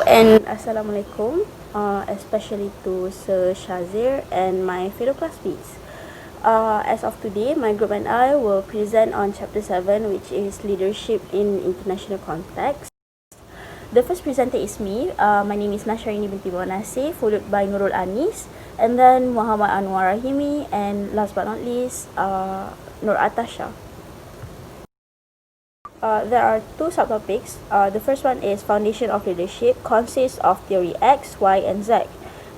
and Assalamualaikum, especially to Sir Shazir and my fellow classmates. As of today, my group and I will present on Chapter 7, which is Leadership in International Context. The first presenter is me. My name is Nasha binti Nasir, followed by Nurul and then Mohamad Anwar Rahimie, and last but not least, Nur Atassha. There are two subtopics. The first one is Foundation of Leadership, consists of Theory X, Y, and Z.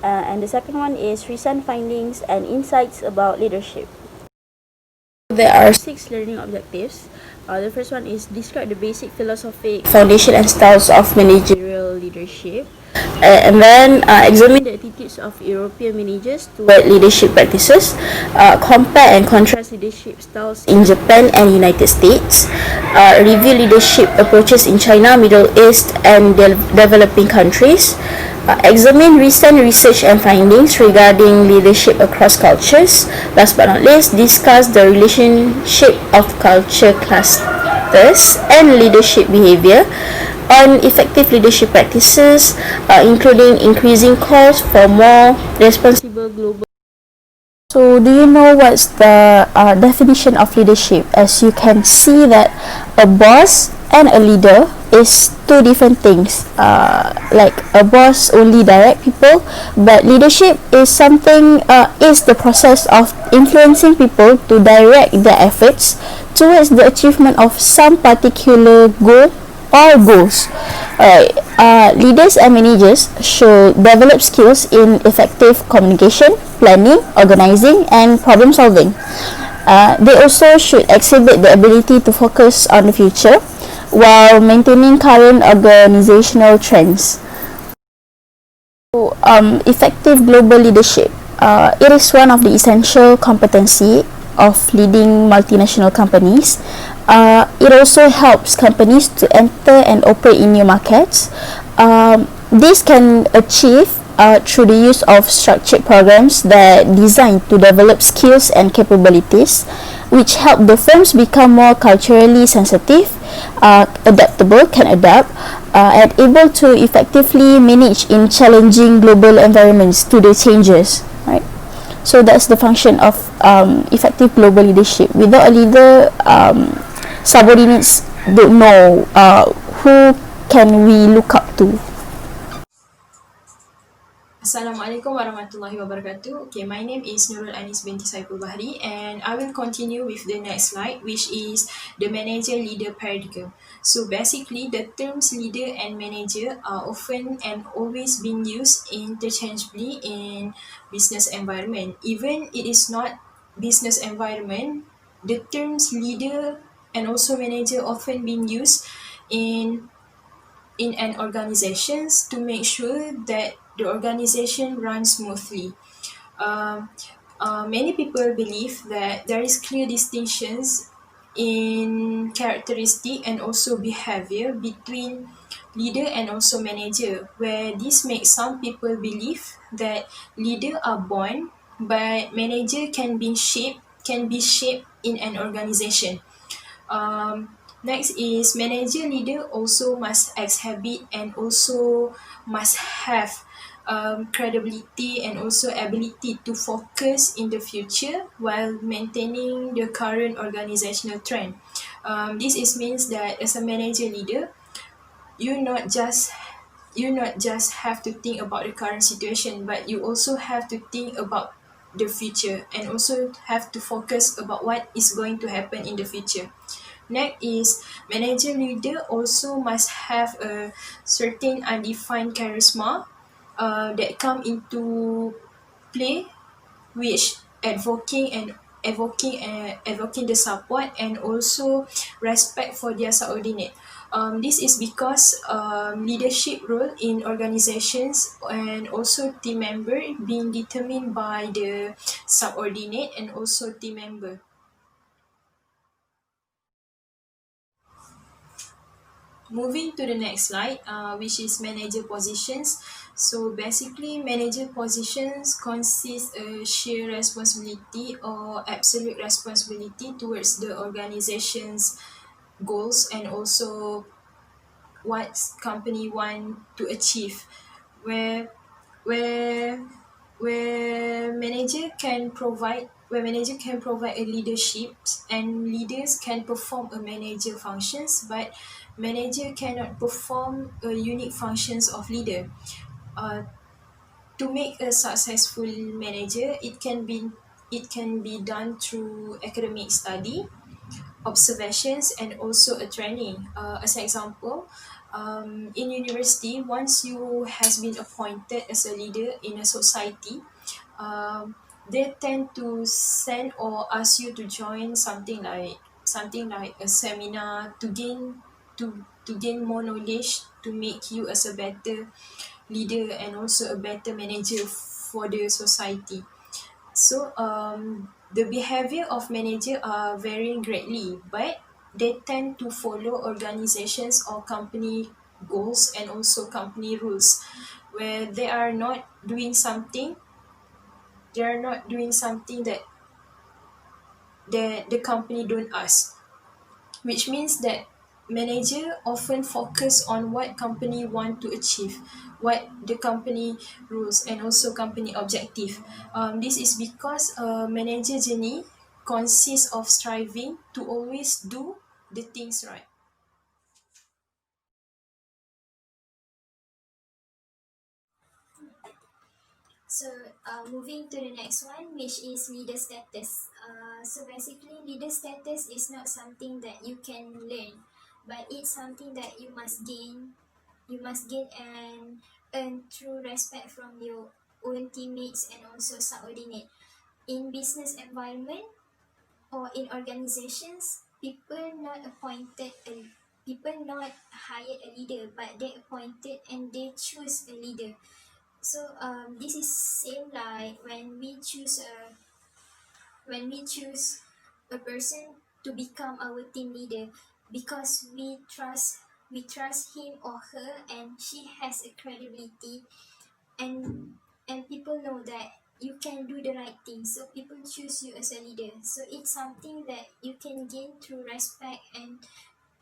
And the second one is Recent Findings and Insights about Leadership. There are 6 learning objectives. The first one is describe the basic philosophic foundation and styles of managerial leadership. And then examine the attitudes of European managers toward leadership practices, compare and contrast leadership styles in Japan and United States, review leadership approaches in China, Middle East, and developing countries, examine recent research and findings regarding leadership across cultures. Last but not least, discuss the relationship of culture clusters and leadership behavior on effective leadership practices, including increasing calls for more responsible global. So, do you know what's the definition of leadership? As you can see that a boss and a leader is two different things. Like a boss only direct people, but leadership is something is the process of influencing people to direct their efforts towards the achievement of some particular goal or goals. Leaders and managers should develop skills in effective communication, planning, organizing, and problem solving. They also should exhibit the ability to focus on the future while maintaining current organizational trends. So, effective global leadership. It is one of the essential competency of leading multinational companies. It also helps companies to enter and operate in new markets. This can achieve through the use of structured programs that are designed to develop skills and capabilities, which help the firms become more culturally sensitive, adaptable, can adapt, and able to effectively manage in challenging global environments to the changes. Right. So that's the function of effective global leadership. Without a leader, subordinates don't know who can we look up to. Assalamualaikum warahmatullahi wabarakatuh. Okay, my name is Nurul binti Saipol Bahri, and I will continue with the next slide, which is the manager-leader paradigm. So basically, the terms leader and manager are often and always being used interchangeably in business environment. Even it is not business environment, the terms leader and also manager often being used in an organizations to make sure that the organization runs smoothly. Many people believe that there is clear distinctions in characteristic and also behavior between leader and also manager, where this makes some people believe that leader are born but manager can be shaped in an organization. Next is manager leader also must exhibit and also must have credibility and also ability to focus in the future while maintaining the current organizational trend. This means that as a manager leader, you not just have to think about the current situation, but you also have to think about the future and also have to focus about what is going to happen in the future. Next is manager leader also must have a certain undefined charisma that come into play, which evoking the support and also respect for their subordinate. This is because leadership role in organizations and also team member being determined by the subordinate and also team member. Moving to the next slide, which is manager positions. So basically, manager positions consist a sheer responsibility or absolute responsibility towards the organization's goals and also what company want to achieve, where where where manager can provide a leadership, and leaders can perform a manager functions, but manager cannot perform a unique functions of leader. uh, to make a successful manager, it can be done through academic study, observations, and also a training. As an example, in university, once you has been appointed as a leader in a society, um, they tend to send or ask you to join something like a seminar to gain more knowledge, to make you as a better leader and also a better manager for the society. So the behavior of manager are varying greatly, but they tend to follow organizations or company goals and also company rules, where they are not doing something that the company don't ask, which means that manager often focus on what company want to achieve, what the company rules and also company objective. This is because manager journey consists of striving to always do the things right. So, moving to the next one, which is leader status. So basically, leader status is not something that you can learn, but it's something that you must gain. You must gain and earn through respect from your own teammates and also subordinate. In business environment or in organizations, people not hired a leader, but they appointed and they choose a leader. So this is same like when we choose a person to become our team leader, because we trust him or her and she has a credibility, and people know that you can do the right thing, so people choose you as a leader. So it's something that you can gain through respect and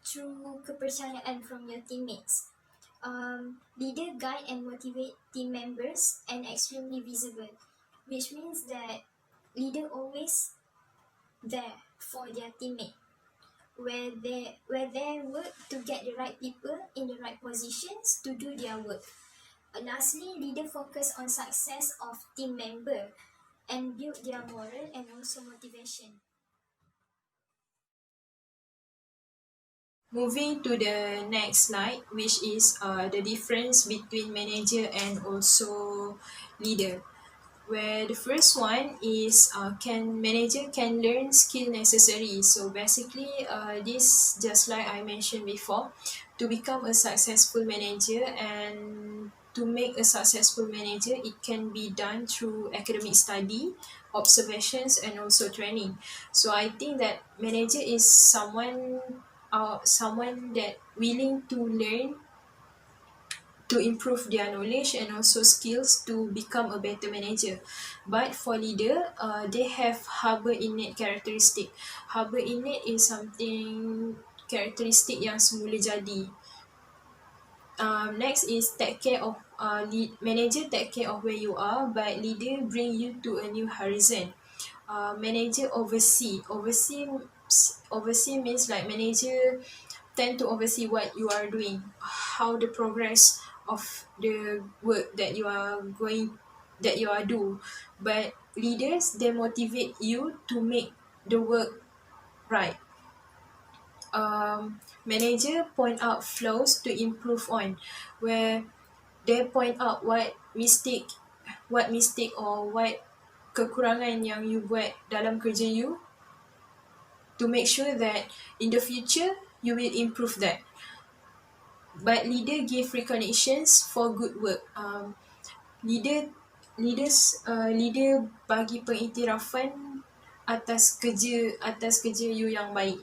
through kepercayaan from your teammates. Leader guide and motivate team members and extremely visible, which means that leader always there for their teammate, where they work to get the right people in the right positions to do their work. Lastly, leader focus on success of team member and build their moral and also motivation. Moving to the next slide, which is the difference between manager and also leader, where the first one is can manager can learn skill necessary. So basically, this just like I mentioned before, to become a successful manager and to make a successful manager, it can be done through academic study, observations, and also training. So I think that manager is someone that willing to learn, to improve their knowledge and also skills to become a better manager. But for leader, they have harbor innate characteristic. Harbor innate is something characteristic yang semula jadi. Next is take care of manager take care of where you are, but leader bring you to a new horizon. Manager oversee means like manager tend to oversee what you are doing, how the progress of the work that you are do. But leaders, they motivate you to make the work right. Manager point out flaws to improve on, where they point out what mistake or what kekurangan yang you buat dalam kerja you, to make sure that in the future you will improve that. But leader give recognitions for good work. Leader bagi pengiktirafan atas kerja you yang baik.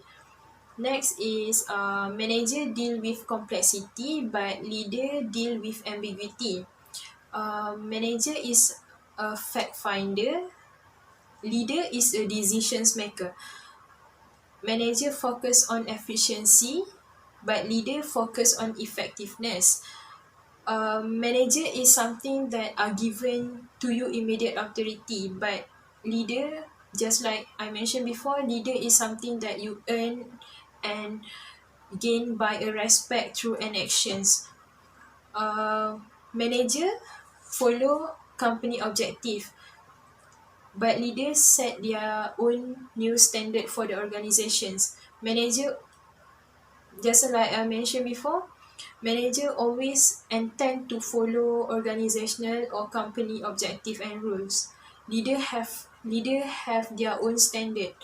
Next is manager deal with complexity, but leader deal with ambiguity. Manager is a fact finder, leader is a decisions maker. Manager focus on efficiency, but leader focus on effectiveness. Manager is something that are given to you immediate authority, but leader, just like I mentioned before, leader is something that you earn and gain by a respect through an actions. Manager follow company objective, but leaders set their own new standard for the organizations. Manager, just like I mentioned before, manager always intend to follow organizational or company objective and rules. Leader have their own standard.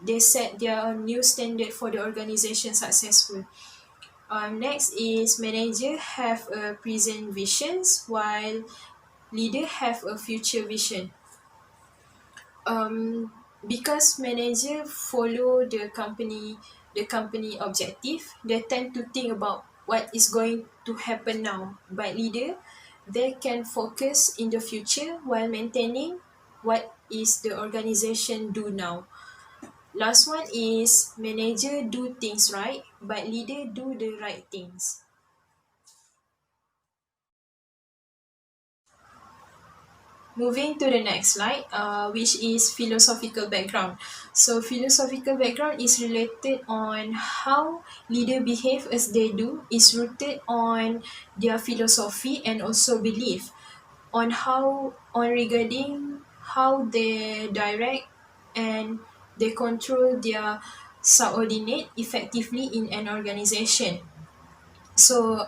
They set their new standard for the organization successful. Next is manager have a present visions while leader have a future vision. Because manager follow the company objective, they tend to think about what is going to happen now. But leader, they can focus in the future while maintaining what is the organization do now. Last one is manager do things right, but leader do the right things. Moving to the next slide, which is philosophical background. So philosophical background is related on how leader behave as they do, is rooted on their philosophy and also belief on regarding how they direct and they control their subordinate effectively in an organization. So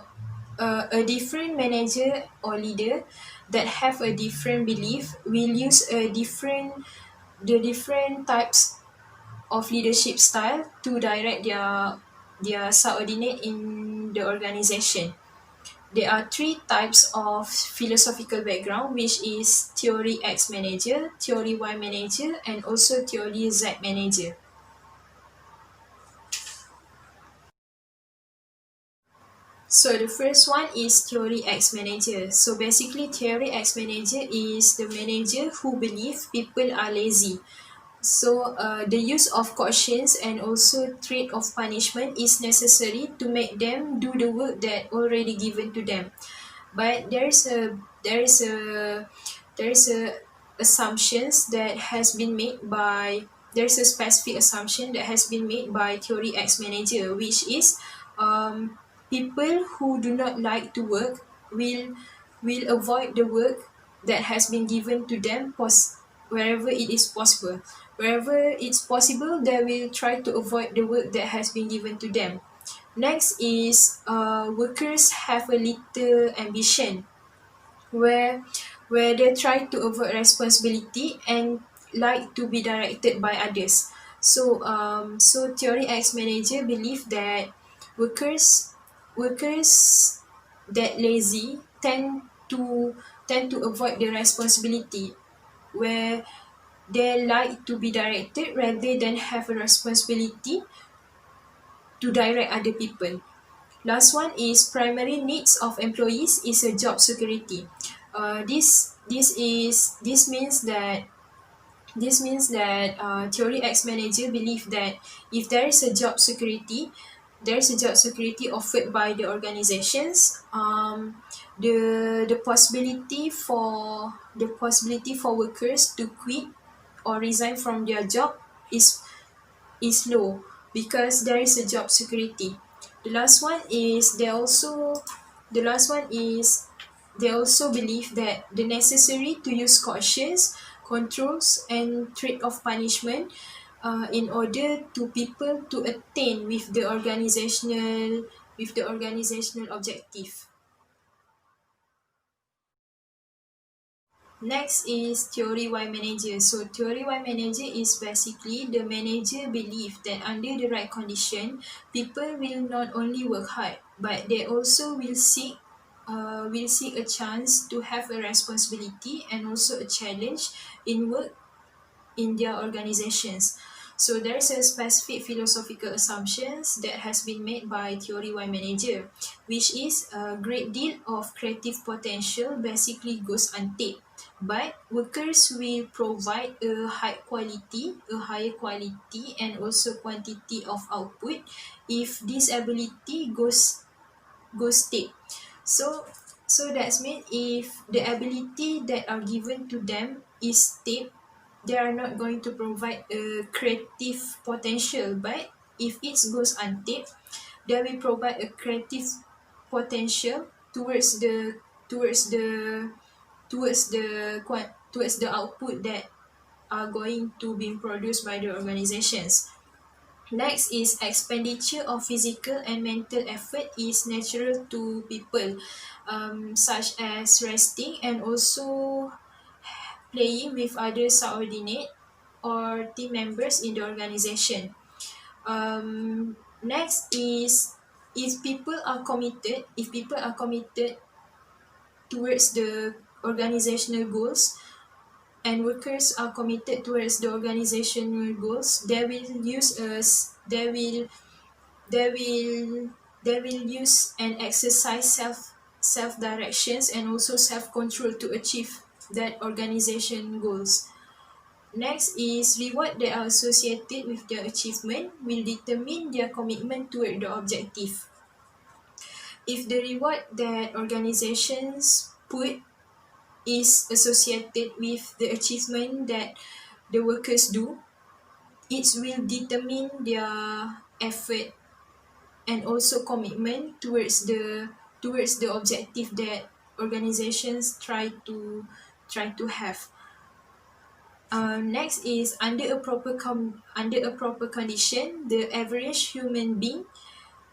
a different manager or leader that have a different belief will use the different types of leadership style to direct their subordinate in the organization. There are three types of philosophical background, which is theory X manager, theory Y manager, and also theory Z manager. So the first one is theory X manager. So basically theory X manager is the manager who believe people are lazy. So the use of cautions and also threat of punishment is necessary to make them do the work that already given to them. But there is a assumptions that has been made by there's a specific assumption that has been made by theory X manager, which is people who do not like to work will avoid the work that has been given to them wherever it is possible. Wherever it's possible, they will try to avoid the work that has been given to them. Next is workers have a little ambition where they try to avoid responsibility and like to be directed by others. So theory X manager believe that workers that lazy tend to avoid the responsibility, where they like to be directed rather than have a responsibility to direct other people. Last one is primary needs of employees is a job security. This means that theory X manager believe that if there is a job security, there is a job security offered by the organizations. The possibility for workers to quit or resign from their job is low because there is a job security. The last one is they also believe that the necessary to use cautions, controls, and threat of punishment in order to people to attain with the organizational objective. Next is theory Y manager. So theory Y manager is basically the manager believe that under the right condition, people will not only work hard, but they also will seek a chance to have a responsibility and also a challenge in work in their organizations. So there's a specific philosophical assumptions that has been made by theory Y manager, which is a great deal of creative potential basically goes untapped. but workers will provide a higher quality and also quantity of output if this ability goes tape. So that's mean if the ability that are given to them is tape, they are not going to provide a creative potential. But if it goes untaped, they will provide a creative potential towards the towards the output that are going to be produced by the organizations. Next is expenditure of physical and mental effort is natural to people, such as resting and also playing with other subordinate or team members in the organization. Next is if people are committed towards the organizational goals and workers are committed towards the organizational goals, they will they will use and exercise self directions and also self control to achieve that organization goals. Next is reward that are associated with their achievement will determine their commitment toward the objective. If the reward that organizations put is associated with the achievement that the workers do, it will determine their effort and also commitment towards the objective that organizations try to have. Next is under a proper condition, the average human being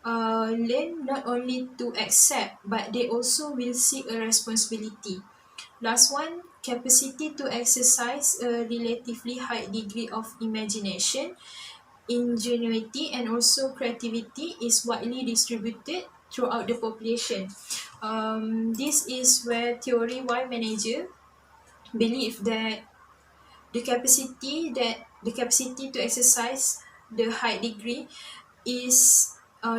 learn not only to accept but they also will seek a responsibility. Last one, capacity to exercise a relatively high degree of imagination, ingenuity, and also creativity is widely distributed throughout the population. This is where theory Y manager believe that the capacity to exercise the high degree is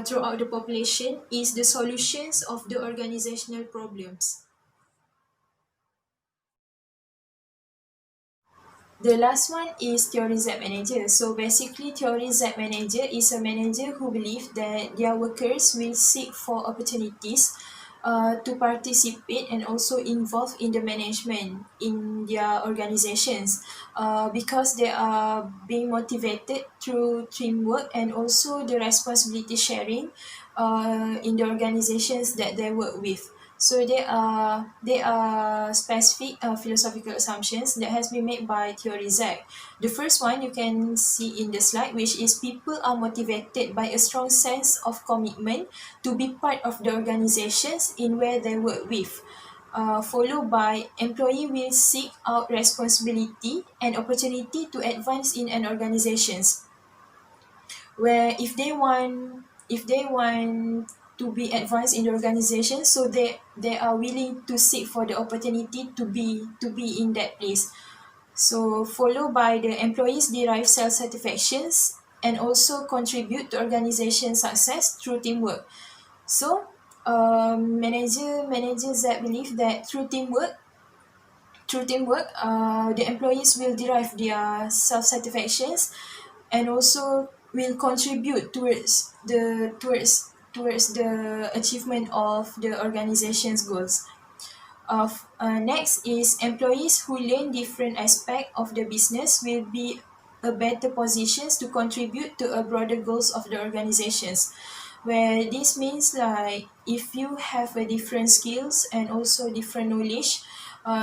throughout the population is the solutions of the organizational problems. The last one is theory Z manager. So basically, theory Z manager is a manager who believes that their workers will seek for opportunities to participate and also involve in the management in their organizations because they are being motivated through teamwork and also the responsibility sharing in the organizations that they work with. So there are specific philosophical assumptions that has been made by theory Z. The first one you can see in the slide, which is people are motivated by a strong sense of commitment to be part of the organizations in where they work with. Followed by employee will seek out responsibility and opportunity to advance in an organizations where if they want to be advanced in the organization, so they are willing to seek for the opportunity to be in that place. So followed by the employees derive self satisfactions and also contribute to organization success through teamwork. So managers that believe that through teamwork, the employees will derive their self satisfactions and also will contribute towards the achievement of the organization's goals. Next is employees who learn different aspects of the business will be a better positions to contribute to a broader goals of the organizations, where this means like if you have a different skills and also different knowledge,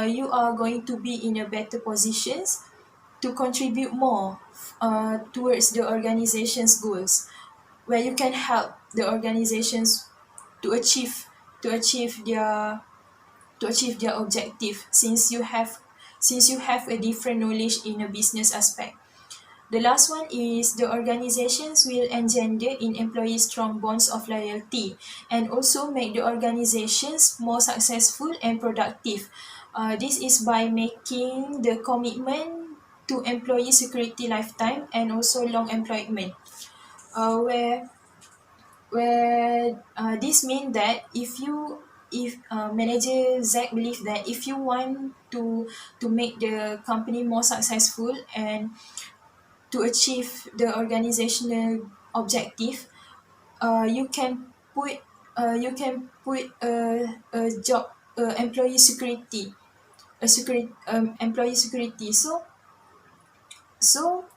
you are going to be in a better positions to contribute more towards the organization's goals, where you can help the organizations to achieve to achieve their to achieve their objective since you have a different knowledge in a business aspect. The last one is the organizations will engender in employees strong bonds of loyalty and also make the organizations more successful and productive. This is by making the commitment to employee security lifetime and also long employment, where this means that if manager Zach believe that if you want to make the company more successful and to achieve the organizational objective, you can put a job employee security, employee security. So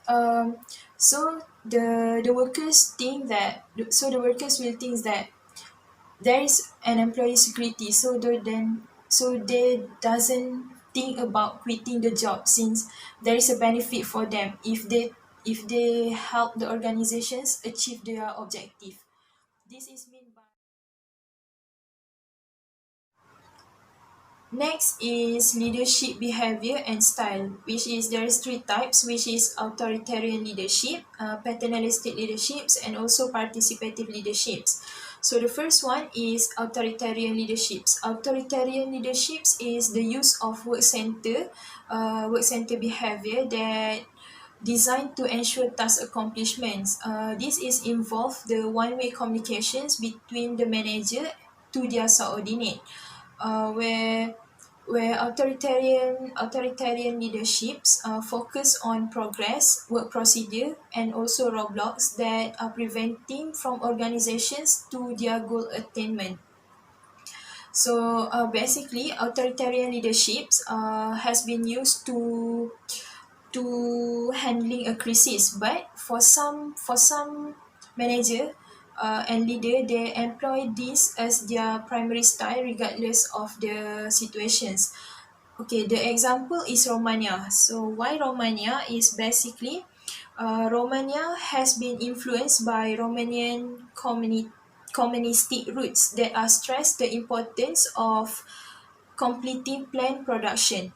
um the workers think that, so the workers will think that there is an employee security, so they doesn't think about quitting the job, since there is a benefit for them if they help the organizations achieve their objective. This is meant by. Next is leadership behavior and style, which is there is three types, which is authoritarian leadership, paternalistic leaderships, and also participative leaderships. So the first one is authoritarian leaderships. Authoritarian leaderships is the use of work center behavior that designed to ensure task accomplishments. This is involve the one-way communications between the manager to their subordinate, where authoritarian leaderships focus on progress, work procedure, and also roadblocks that are preventing from organizations to their goal attainment. So basically, authoritarian leaderships has been used to handling a crisis, but for some manager and leader, they employ this as their primary style regardless of the situations. Okay, the example is Romania. So why Romania is basically, Romania has been influenced by Romanian communistic roots that are stressed the importance of completing planned production.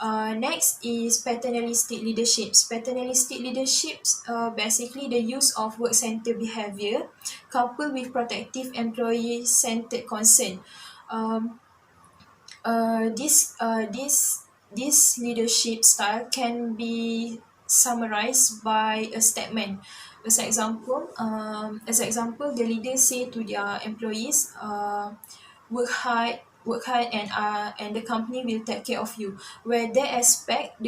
Next is paternalistic leaderships. Paternalistic leaderships basically the use of work center behavior coupled with protective employee centered concern. Um, this leadership style can be summarized by a statement. As example, the leader say to their employees, work hard, and the company will take care of you. Where they expect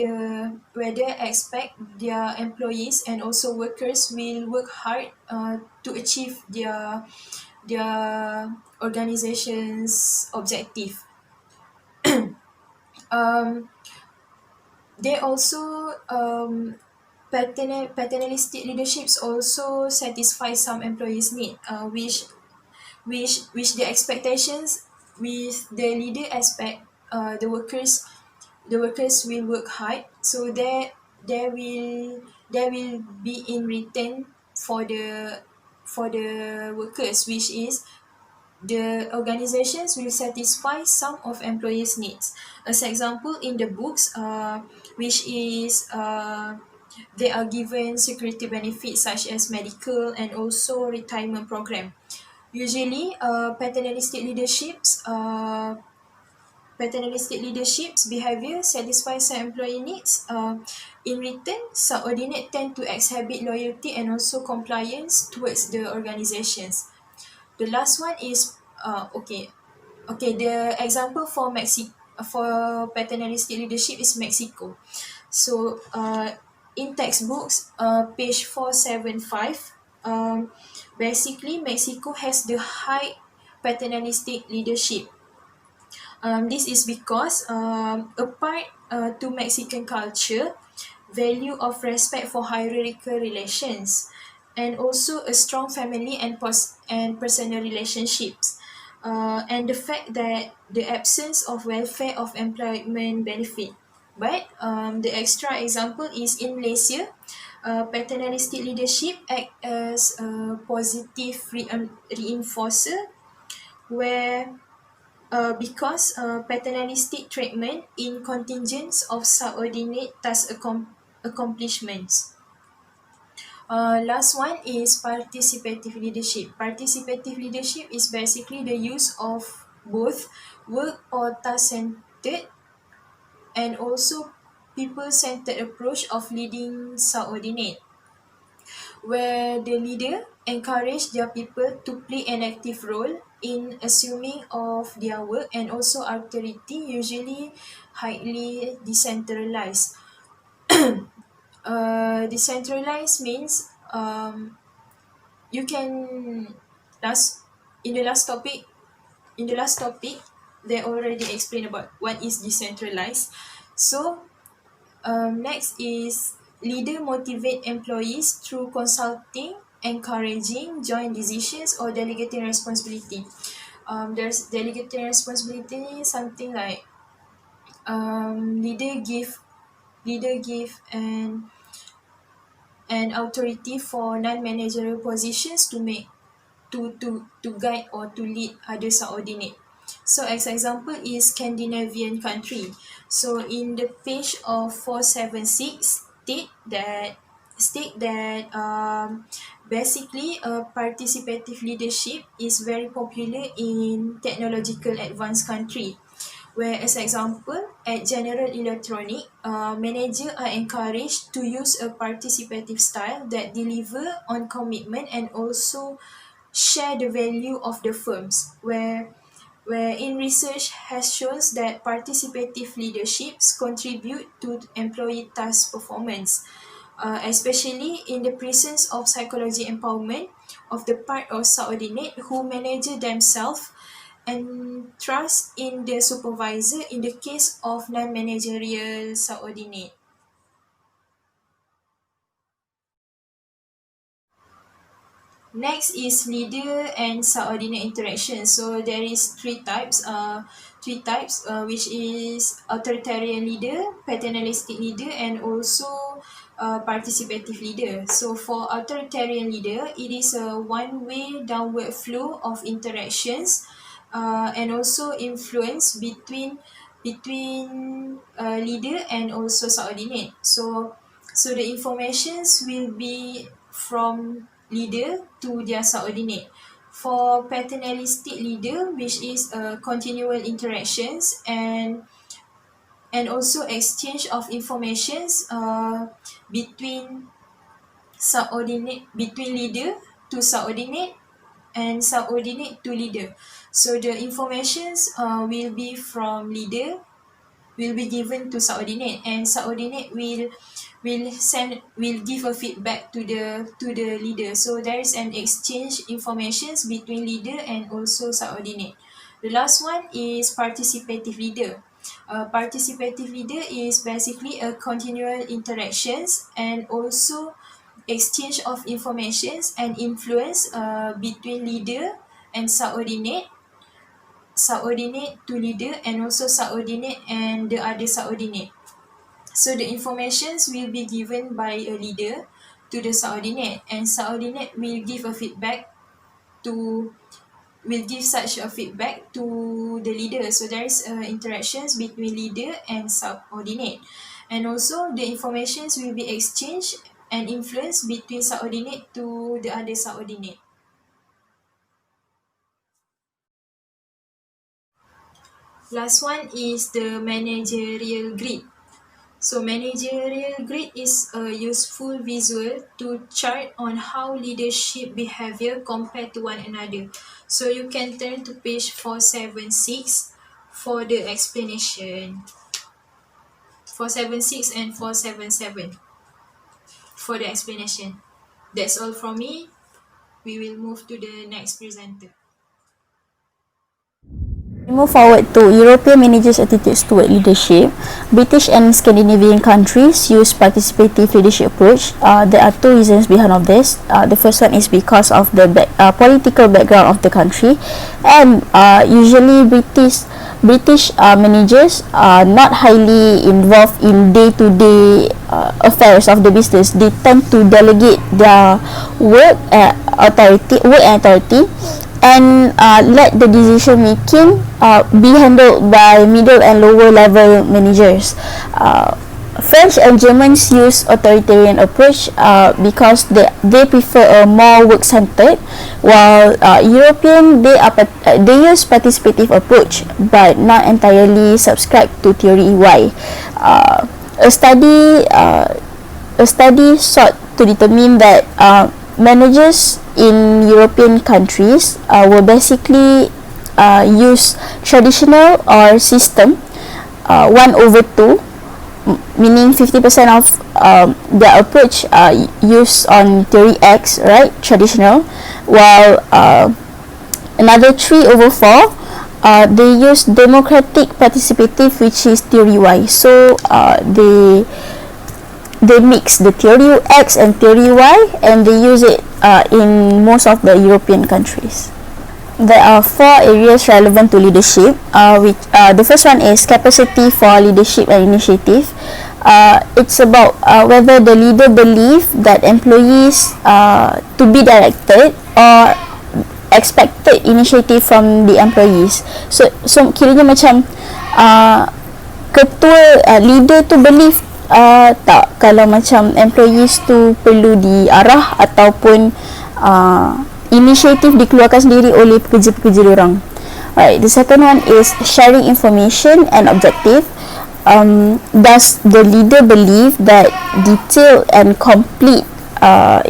their employees and also workers will work hard to achieve their organization's objective. um, they also paternalistic leaderships also satisfy some employees' need, which the expectations with the leader aspect, the workers will work hard, so there will be in return for the workers, which is the organizations will satisfy some of employees' needs. As example, in the books, which is they are given security benefits such as medical and also retirement program. Usually, paternalistic leadership's behavior satisfies some employee needs. In return, subordinate tend to exhibit loyalty and also compliance towards the organizations. The last one is the example for paternalistic leadership is Mexico. So in textbooks, page 475, basically Mexico has the high paternalistic leadership. This is because apart to Mexican culture, value of respect for hierarchical relations, and also a strong family and personal relationships, and the fact that the absence of welfare of employment benefit. But the extra example is in Malaysia, paternalistic leadership act as a positive reinforcer, where because paternalistic treatment in contingents of subordinate task accomplishments. Last one is participative leadership. Participative leadership is basically the use of both work or task-centered and also people-centered approach of leading subordinate, where the leader encourage their people to play an active role in assuming of their work, and also authority usually highly decentralized. Decentralized means you can last in the last topic they already explained about what is decentralized. So next is leader motivate employees through consulting, encouraging joint decisions, or delegating responsibility. There's delegating responsibility, something like leader give an authority for non-managerial positions to make to guide or to lead other subordinate. So as example is Scandinavian country. So in the page of 476 state that basically participative leadership is very popular in technological advanced country, where as example at General Electronic, managers are encouraged to use a participative style that deliver on commitment and also share the value of the firms, where in research has shown that participative leaderships contribute to employee task performance, especially in the presence of psychology empowerment of the part of subordinate who manage themselves and trust in the supervisor in the case of non-managerial subordinate. Next is leader and subordinate interaction. So there is three types, which is authoritarian leader, paternalistic leader, and also participative leader. So for authoritarian leader, it is a one-way downward flow of interactions, and also influence between leader and also subordinate. So the informations will be from leader to their subordinate. For paternalistic leader, which is continual interactions and also exchange of informations between leader to subordinate and subordinate to leader. So the informations will be from leader will be given to subordinate, and subordinate will give a feedback to the leader. So there is an exchange informations between leader and also subordinate. The last one is participative leader. Participative leader is basically a continual interactions and also exchange of informations and influence between leader and subordinate to leader, and also subordinate and the other subordinate. So the informations will be given by a leader to the subordinate, and subordinate will give such a feedback to the leader. So there is interactions between leader and subordinate, and also the informations will be exchanged and influenced between subordinate to the other subordinate. Last one is the managerial grid. So managerial grid is a useful visual to chart on how leadership behavior compare to one another. So you can turn to page 476 for the explanation. 476 and 477 for the explanation. That's all from me. We will move to the next presenter. We move forward to European managers' attitudes toward leadership. British and Scandinavian countries use participative leadership approach. There are two reasons behind of this. The first one is because of the political background of the country, and usually British managers are not highly involved in day-to-day affairs of the business. They tend to delegate their work and authority, and let the decision making be handled by middle and lower level managers. French and Germans use authoritarian approach because they prefer a more work centered, while European they use participative approach but not entirely subscribe to theory Y. A study sought to determine that managers in European countries will basically use traditional or system 1/2, meaning 50% of their approach used on theory X, right, traditional, while another 3/4 they use democratic participative, which is theory Y. So they mix the theory X and theory Y, and they use it in most of the European countries. There are 4 areas relevant to leadership, which the first one is capacity for leadership and initiative. It's about whether the leader believe that employees to be directed or expected initiative from the employees. So kiranya macam ketua leader tu believe tak kalau macam employees tu perlu diarah ataupun inisiatif dikeluarkan sendiri oleh pekerja-pekerja diorang. Alright, the second one is sharing information and objective. Does the leader believe that detailed and complete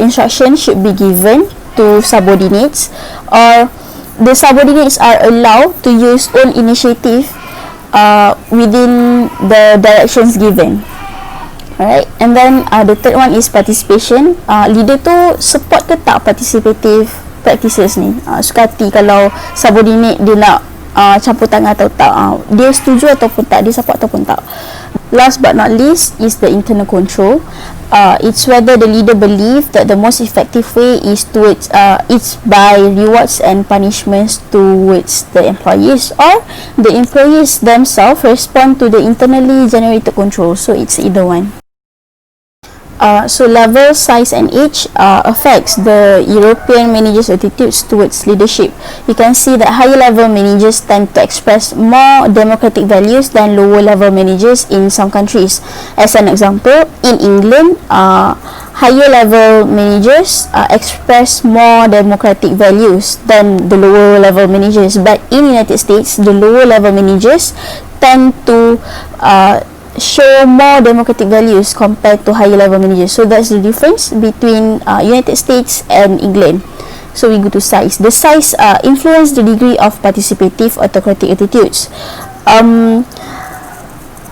instruction should be given to subordinates, or the subordinates are allowed to use own initiative within the directions given? Alright, and then the third one is participation. Leader tu support ke tak participative practices ni? Suka hati kalau subordinate dia nak campur tangan atau tak, dia setuju ataupun tak, dia support ataupun tak. Last but not least is the internal control. It's whether the leader believe that the most effective way is towards it's by rewards and punishments towards the employees, or the employees themselves respond to the internally generated control. So it's either one. So level, size and age affects the European managers' attitudes towards leadership. You can see that higher level managers tend to express more democratic values than lower level managers in some countries. As an example, in England, higher level managers express more democratic values than the lower level managers, but in United States, the lower level managers tend to show more democratic values compared to higher level managers. So that's the difference between United States and England. So we go to size. The size influence the degree of participative autocratic attitudes.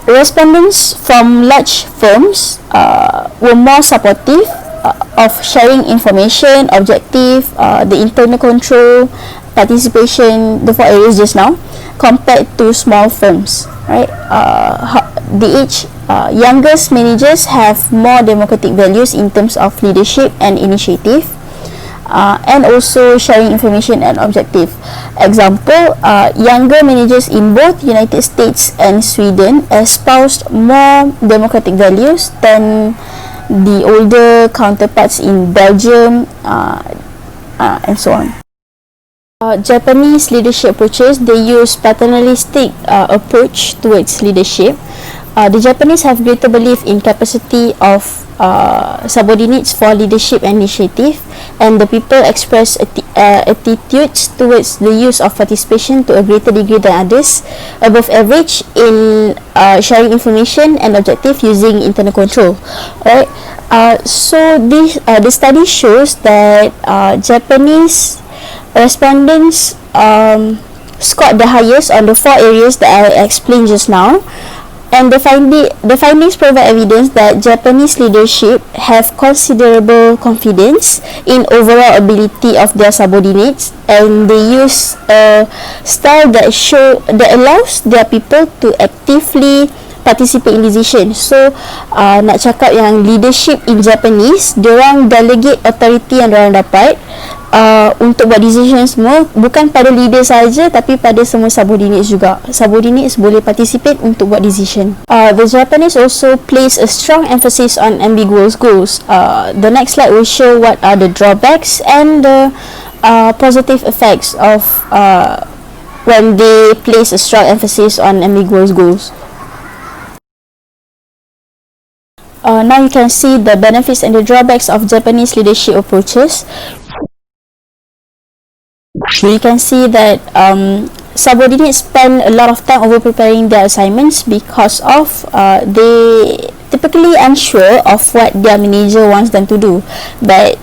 Respondents from large firms were more supportive of sharing information, objective, the internal control, participation, the 4 areas just now, compared to small firms, right? The youngest managers have more democratic values in terms of leadership and initiative, and also sharing information and objective. Example, younger managers in both United States and Sweden espoused more democratic values than the older counterparts in Belgium, and so on. Japanese leadership approaches, they use paternalistic approach towards leadership. The Japanese have greater belief in capacity of subordinates for leadership and initiative, and the people express attitudes towards the use of participation to a greater degree than others, above average in sharing information and objective using internal control. Alright, so this the study shows that Japanese respondents scored the highest on the 4 areas that I explained just now, and the findings provide evidence that Japanese leadership have considerable confidence in overall ability of their subordinates, and they use a style that allows their people to actively participate in decision. So nak cakap yang leadership in Japanese, diorang delegate authority yang diorang dapat untuk buat decision semua, bukan pada leader saja tapi pada semua subordinates juga. Subordinates boleh participate untuk buat decision. The Japanese also place a strong emphasis on ambiguous goals. The next slide will show what are the drawbacks and the positive effects of when they place a strong emphasis on ambiguous goals. Now you can see the benefits and the drawbacks of Japanese leadership approaches. You can see that subordinates spend a lot of time over preparing their assignments because of they typically unsure of what their manager wants them to do. But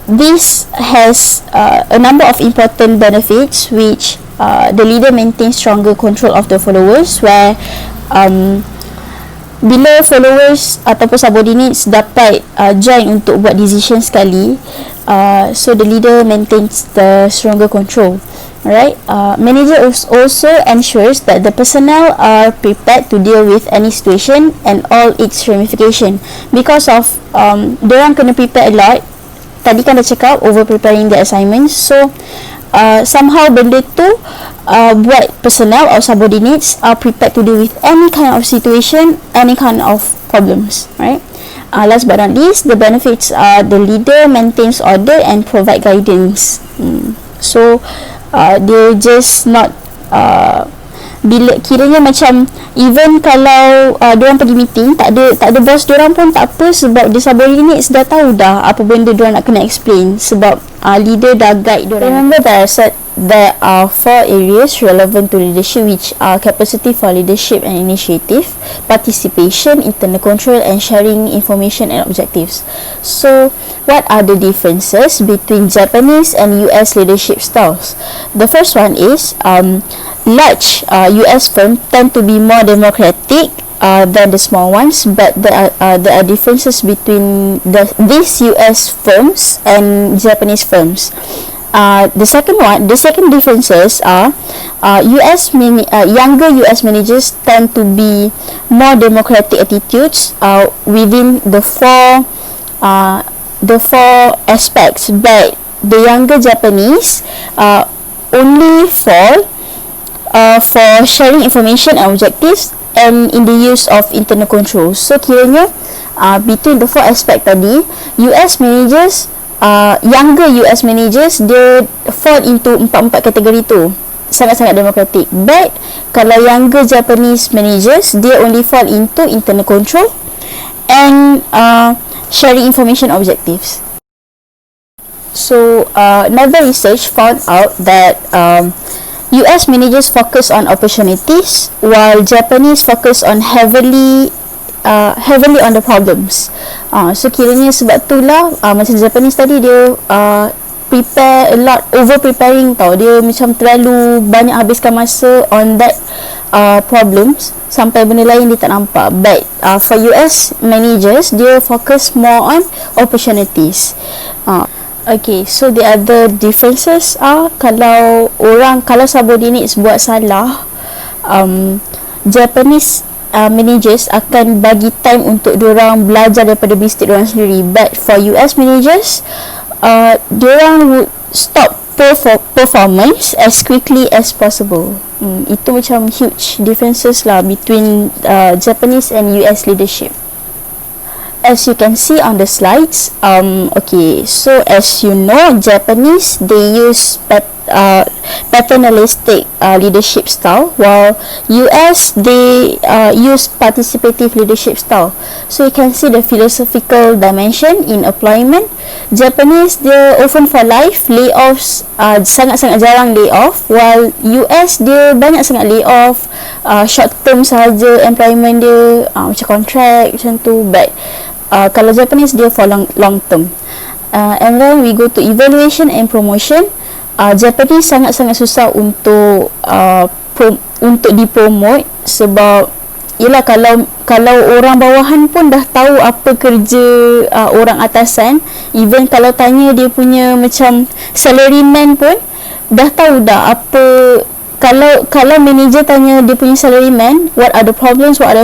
This has a number of important benefits, which the leader maintains stronger control of the followers, where bila followers ataupun subordinates dapat join untuk buat decision sekali, so the leader maintains the stronger control. Alright, manager also ensures that the personnel are prepared to deal with any situation and all its ramification, because of diorang kena prepare a lot. Tadi kan dah cakap over preparing the assignments, so somehow benda tu buat personnel or subordinates are prepared to deal with any kind of situation, any kind of problems, right? Last but not least, the benefits are the leader maintains order and provide guidance. So dia just not bila kiranya macam even kalau diorang pergi meeting, tak ada boss diorang pun tak apa, sebab the subordinates dah tahu dah apa benda diorang nak kena explain, sebab leader dah guide diorang. Remember that I said there are 4 areas relevant to leadership, which are capacity for leadership and initiative, participation, internal control, and sharing information and objectives. So what are the differences between Japanese and US leadership styles? The first one is large US firms tend to be more democratic than the small ones, but there are differences between these US firms and Japanese firms. The second differences are younger US managers tend to be more democratic attitudes within the four aspects, but the younger Japanese only fall for sharing information and objectives and in the use of internal control. So kiranya between the 4 aspect tadi, US managers, younger US managers, dia fall into 4 kategori tu, sangat-sangat democratic. But kalau younger Japanese managers, dia only fall into internal control and sharing information objectives. So another research found out that US managers focus on opportunities, while Japanese focus on heavily on the problems. So kiranya sebab tu lah macam Japanese tadi, dia prepare a lot, over preparing tau, dia macam terlalu banyak habiskan masa on that problems sampai benda lain dia tak nampak. But for US managers, dia focus more on opportunities. Okay, so the other differences are kalau subordinates buat salah, Japanese managers akan bagi time untuk diorang belajar daripada mistake diorang sendiri, but for US managers, diorang would stop performance as quickly as possible. Itu macam huge differences lah between Japanese and US leadership. As you can see on the slides, okay, so as you know, Japanese, they use paternalistic leadership style, while US, they use participative leadership style. So you can see the philosophical dimension in employment. Japanese, dia often for life, layoffs, sangat-sangat jarang layoff, while US, dia banyak sangat layoff, short term sahaja employment dia, macam contract macam tu. But kalau Japanese, dia for long term. And then we go to evaluation and promotion. Japanese sangat-sangat susah untuk dipromote, sebab yelah kalau orang bawahan pun dah tahu apa kerja orang atasan, even kalau tanya dia punya macam salaryman pun dah tahu dah apa. Kalau manager tanya dia punya salaryman, what are the problems, what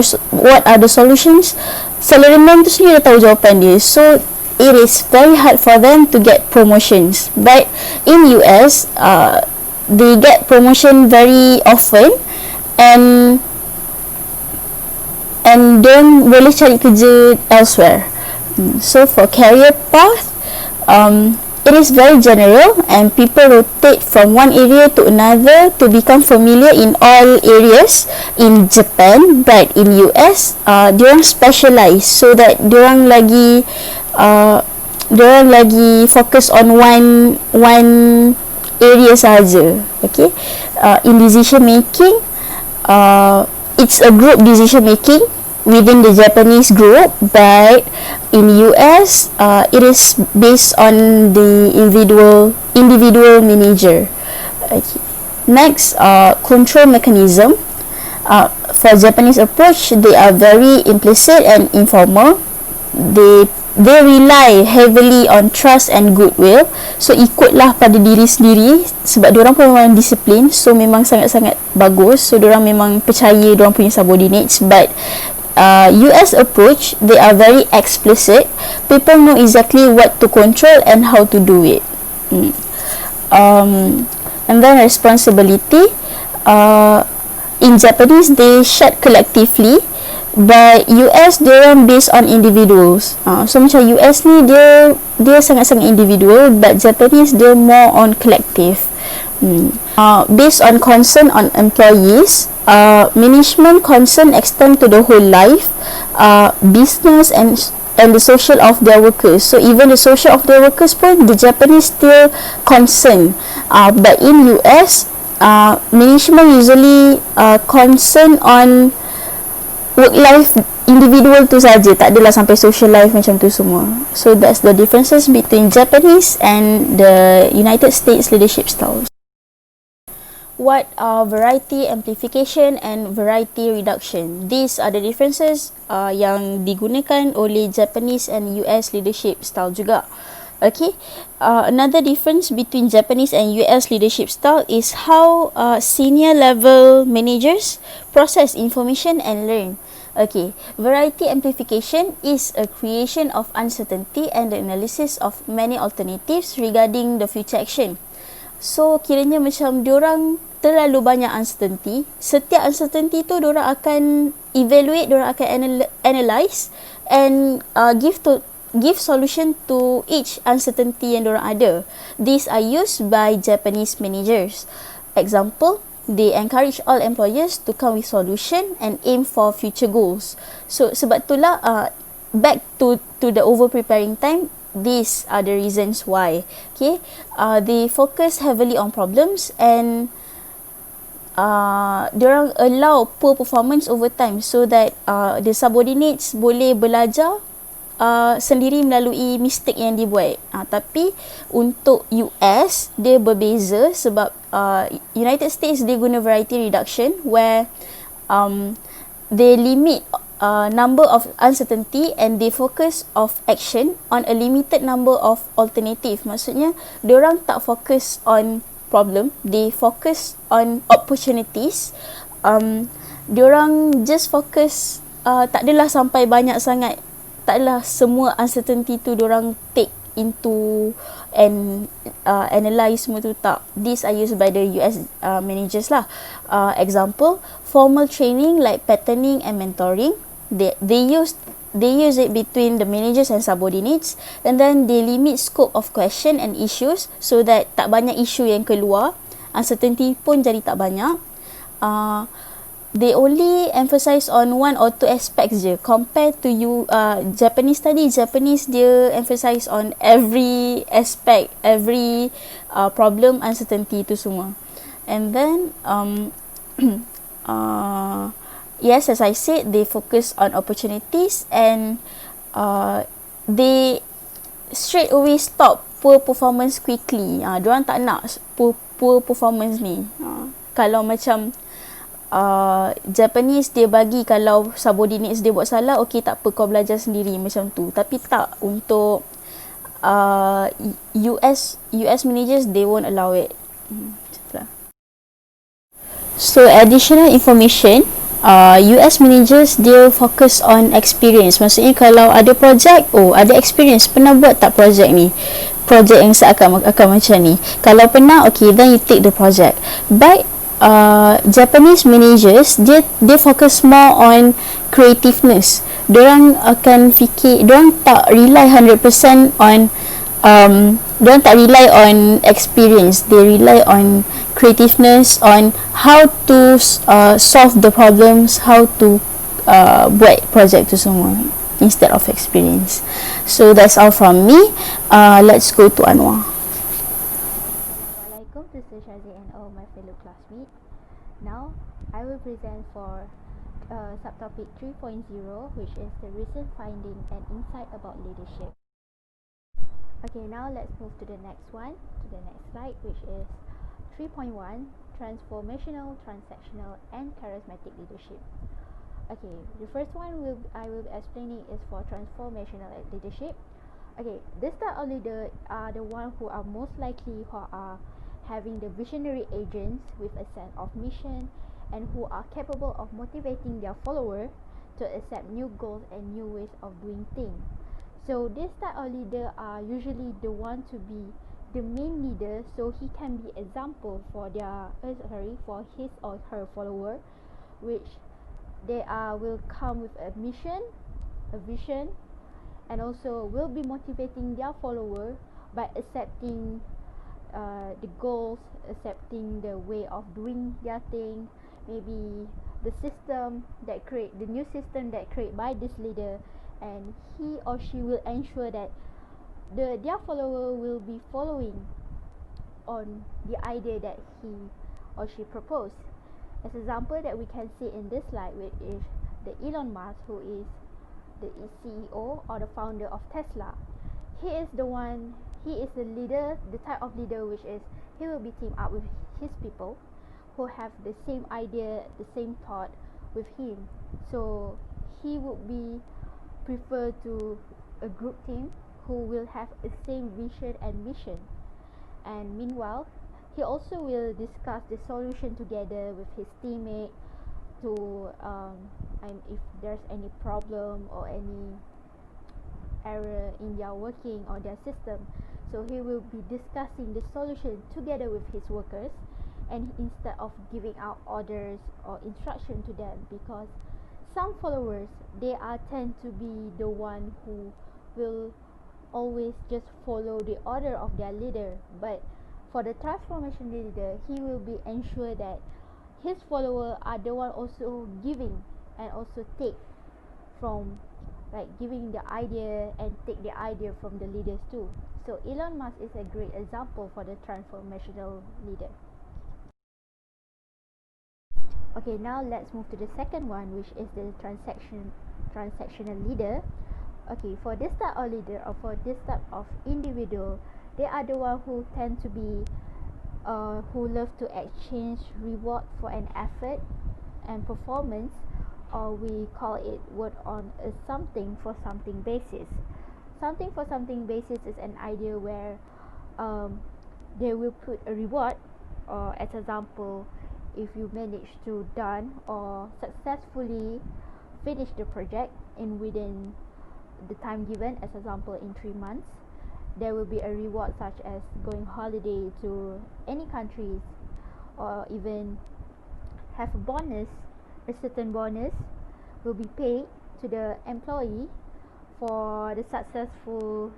are the solutions, salaryman tu sendiri dah tahu jawapan dia. So it is very hard for them to get promotions. But in US, they get promotion very often, and then boleh cari kerja elsewhere. So for career path, it is very general, and people rotate from one area to another to become familiar in all areas in Japan. But in US, diorang specialize, so that diorang lagi fokus on one area sahaja. Okay, in decision making, it's a group decision making, within the Japanese group, but in US, it is based on the individual manager. Okay. Next, control mechanism. For Japanese approach, they are very implicit and informal. They rely heavily on trust and goodwill. So ikutlah pada diri sendiri, sebab diorang pun memang disiplin, so memang sangat-sangat bagus. So diorang memang percaya diorang punya subordinates. But US approach, they are very explicit. People know exactly what to control and how to do it. And then responsibility. In Japanese, they share collectively, but US dia based on individuals. So macam US ni dia sangat-sangat individual, but Japanese dia more on collective. Based on concern on employees, management concern extend to the whole life, business and the social of their workers. So even the social of their workers pun the Japanese still concern. But in US, management usually concern on work life individual tu saja, tak adalah sampai social life macam tu semua. So that's the differences between Japanese and the United States leadership styles. What are variety amplification and variety reduction? These are the differences yang digunakan oleh Japanese and US leadership style juga. Okay, another difference between Japanese and US leadership style is how senior level managers process information and learn. Okay, variety amplification is a creation of uncertainty and the analysis of many alternatives regarding the future action. So kiranya macam diorang terlalu banyak uncertainty. Setiap uncertainty tu diorang akan evaluate, diorang akan analyse and give solution to each uncertainty yang diorang ada. These are used by Japanese managers. Example, they encourage all employers to come with solution and aim for future goals. So sebab itulah back to the over preparing time, these are the reasons why. Okay, they focus heavily on problems and diorang allow poor performance over time so that the subordinates boleh belajar sendiri melalui mistake yang dibuat. Tapi untuk US dia berbeza sebab United States dia guna variety reduction where they limit number of uncertainty and they focus of action on a limited number of alternative. Maksudnya diorang tak fokus on problem, they focus on opportunities. Diorang just fokus, tak adalah sampai banyak sangat, tak adalah semua uncertainty tu diorang take into and analyze semua tu, tak. These are used by the US managers lah. Example, formal training like patterning and mentoring, they use it between the managers and subordinates, and then they limit scope of question and issues so that tak banyak isu yang keluar, uncertainty pun jadi tak banyak. They only emphasize on one or two aspects je compared to Japanese study. Japanese dia emphasize on every aspect, every problem, uncertainty tu semua. And then yes, as I said, they focus on opportunities and they straight away stop poor performance quickly. Diorang tak nak poor performance ni. Kalau macam Japanese dia bagi, kalau subordinates dia buat salah, okey tak apa, kau belajar sendiri macam tu. Tapi tak, untuk US managers, they won't allow it. So additional information, US managers dia fokus on experience. Maksudnya kalau ada projek, ada experience, pernah buat tak projek ni, projek yang seakan macam ni. Kalau pernah, okay, then you take the project. But Japanese managers dia fokus more on creativeness. Diorang akan fikir, diorang tak rely 100% on diorang tak rely on experience, they rely on creativeness, on how to solve the problems, how to buat project tu semua instead of experience. So that's all from me. Let's go to Anwar. Assalamualaikum to Shazia and all my fellow classmates. Now I will present for subtopic 3.0, which is the recent finding and insight about leadership. Okay, now let's move to the next slide, which is 3.1, transformational, transactional, and charismatic leadership. Okay, the first one I will be explaining is for transformational leadership. Okay, this type of leader are the one who are most likely who are having the visionary agents with a sense of mission and who are capable of motivating their follower to accept new goals and new ways of doing things. So this type of leader are usually the one to be the main leader, so he can be example for for his or her follower, which they will come with a mission, a vision, and also will be motivating their follower by accepting the goals, accepting the way of doing their thing, maybe the new system that create by this leader, and he or she will ensure that their follower will be following on the idea that he or she proposed. As an example that we can see in this slide, which is the Elon Musk, who is the CEO or the founder of Tesla. He is the leader, the type of leader which is he will be teamed up with his people who have the same idea, the same thought with him. So he would be prefer to a group team who will have the same vision and mission. And meanwhile, he also will discuss the solution together with his teammate to if there's any problem or any error in their working or their system. So he will be discussing the solution together with his workers, and instead of giving out orders or instruction to them, because some followers tend to be the one who will always just follow the order of their leader. But for the transformation leader, he will be ensure that his followers are the one also giving and also take from, like giving the idea and take the idea from the leaders too. So Elon Musk is a great example for the transformational leader. Okay, now let's move to the second one, which is the transactional leader. Okay, for this type of leader or for this type of individual, they are the one who tend to be who love to exchange reward for an effort and performance, or we call it word on a something for something basis. Something for something basis is an idea where they will put a reward, or as example, if you manage to done or successfully finish the project in within the time given, as example in 3 months, there will be a reward such as going holiday to any countries, or even have a bonus. A certain bonus will be paid to the employee for the successful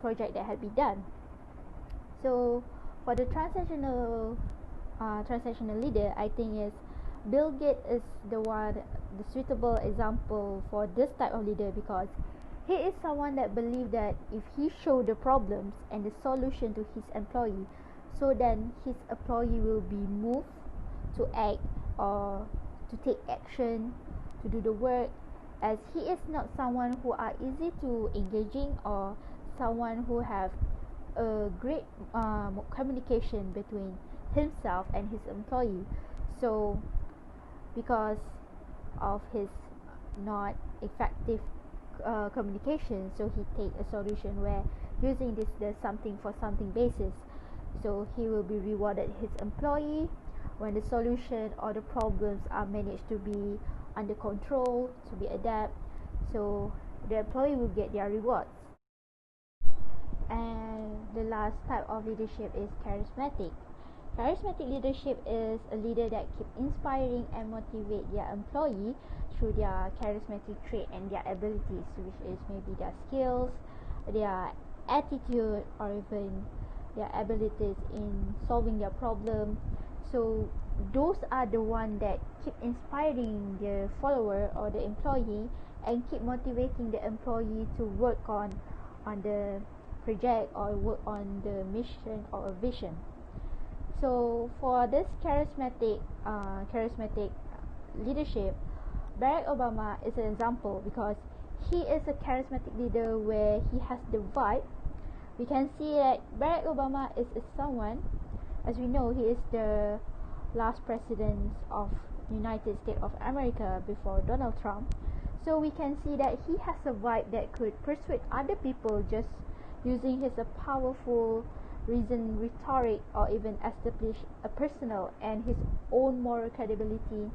project that had been done. So for the transactional leader, I think is Bill Gates is the suitable example for this type of leader, because he is someone that believes that if he show the problems and the solution to his employee, so then his employee will be moved to act or to take action to do the work, as he is not someone who are easy to engaging or someone who have a great communication between himself and his employee. So because of his not effective communication, so he take a solution where using the something for something basis, so he will be rewarded his employee when the solution or the problems are managed to be under control, to be adapt, so the employee will get their rewards. And the last type of leadership is charismatic. Charismatic leadership is a leader that keep inspiring and motivate their employee through their charismatic trait and their abilities, which is maybe their skills, their attitude, or even their abilities in solving their problem. So those are the one that keep inspiring the follower or the employee and keep motivating the employee to work on the project or work on the mission or a vision. So for this charismatic leadership, Barack Obama is an example because he is a charismatic leader where he has the vibe. We can see that Barack Obama is someone, as we know, he is the last president of United States of America before Donald Trump. So we can see that he has a vibe that could persuade other people just using his powerful reason rhetoric, or even establish a personal and his own moral credibility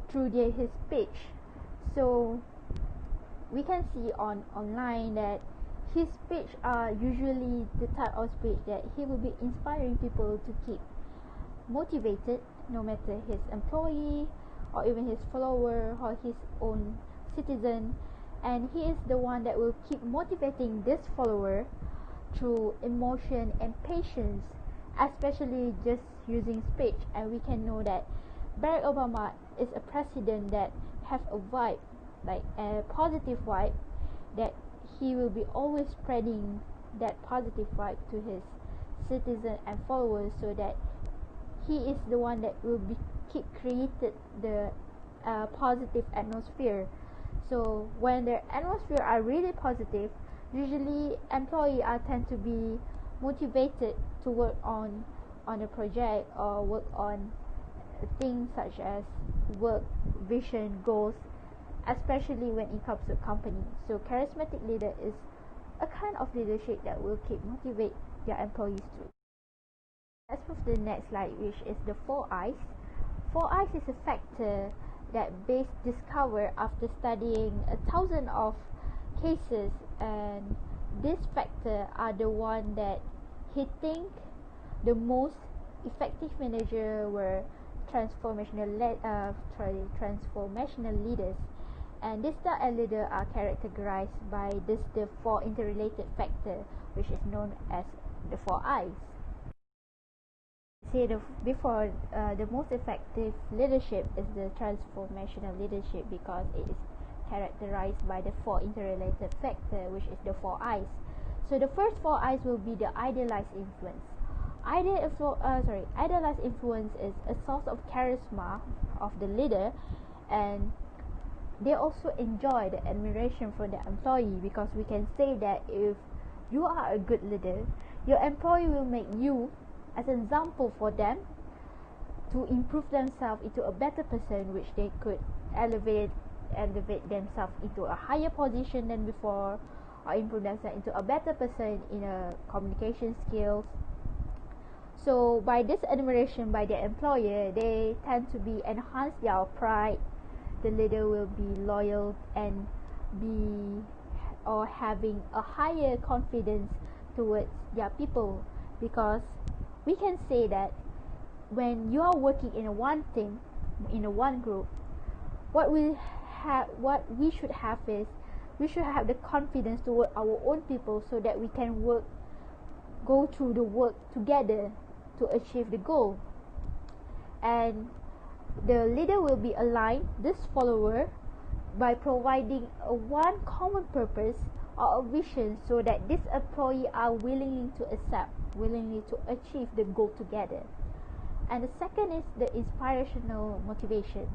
through his speech. So we can see online that his speech are usually the type of speech that he will be inspiring people to keep motivated, no matter his employee or even his follower or his own citizen. And he is the one that will keep motivating this follower through emotion and patience, especially just using speech. And we can know that Barack Obama is a president that have a vibe, like a positive vibe, that he will be always spreading that positive vibe to his citizens and followers, so that he is the one that will be keep created the positive atmosphere. So when the atmosphere are really positive, usually employees are tend to be motivated to work on a project or work on things such as work, vision, goals, especially when it comes to company. So charismatic leader is a kind of leadership that will keep motivate their employees too. Let's move to the next slide, which is the 4 I's. 4 I's is a factor that Bayes discovered after studying 1,000 of cases, and this factor are the one that he think the most effective manager were transformational leaders. And this type of leader are characterized by the 4 interrelated factor, which is known as the 4 I's. See, before the most effective leadership is the transformational leadership, because it is characterized by the 4 interrelated factor, which is the 4 I's. So the first 4 I's will be the idealized influence. Idealized influence is a source of charisma of the leader, and they also enjoy the admiration from the employee, because we can say that if you are a good leader, your employee will make you as an example for them to improve themselves into a better person, which they could elevate themselves into a higher position than before, or improve themselves into a better person in a communication skills. So by this admiration by their employer, they tend to be enhance their pride. The leader will be loyal and having a higher confidence towards their people, because we can say that when you are working in a one team, in a one group, what we should have is, we should have the confidence toward our own people, so that we can go through the work together to achieve the goal. And the leader will be aligned this follower by providing a one common purpose or a vision, so that this employee are willingly to achieve the goal together. And the second is the inspirational motivation.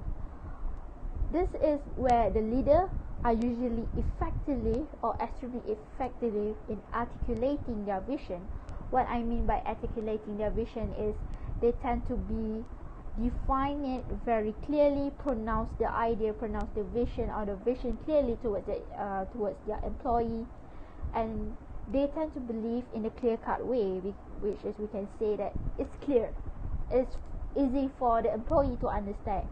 This is where the leader are usually effectively or extremely effectively in articulating their vision. What I mean by articulating their vision is they tend to be define it very clearly, pronounce the idea, pronounce the vision or the vision clearly towards their employee, and they tend to believe in a clear-cut way, which is, we can say that it's clear, it's easy for the employee to understand,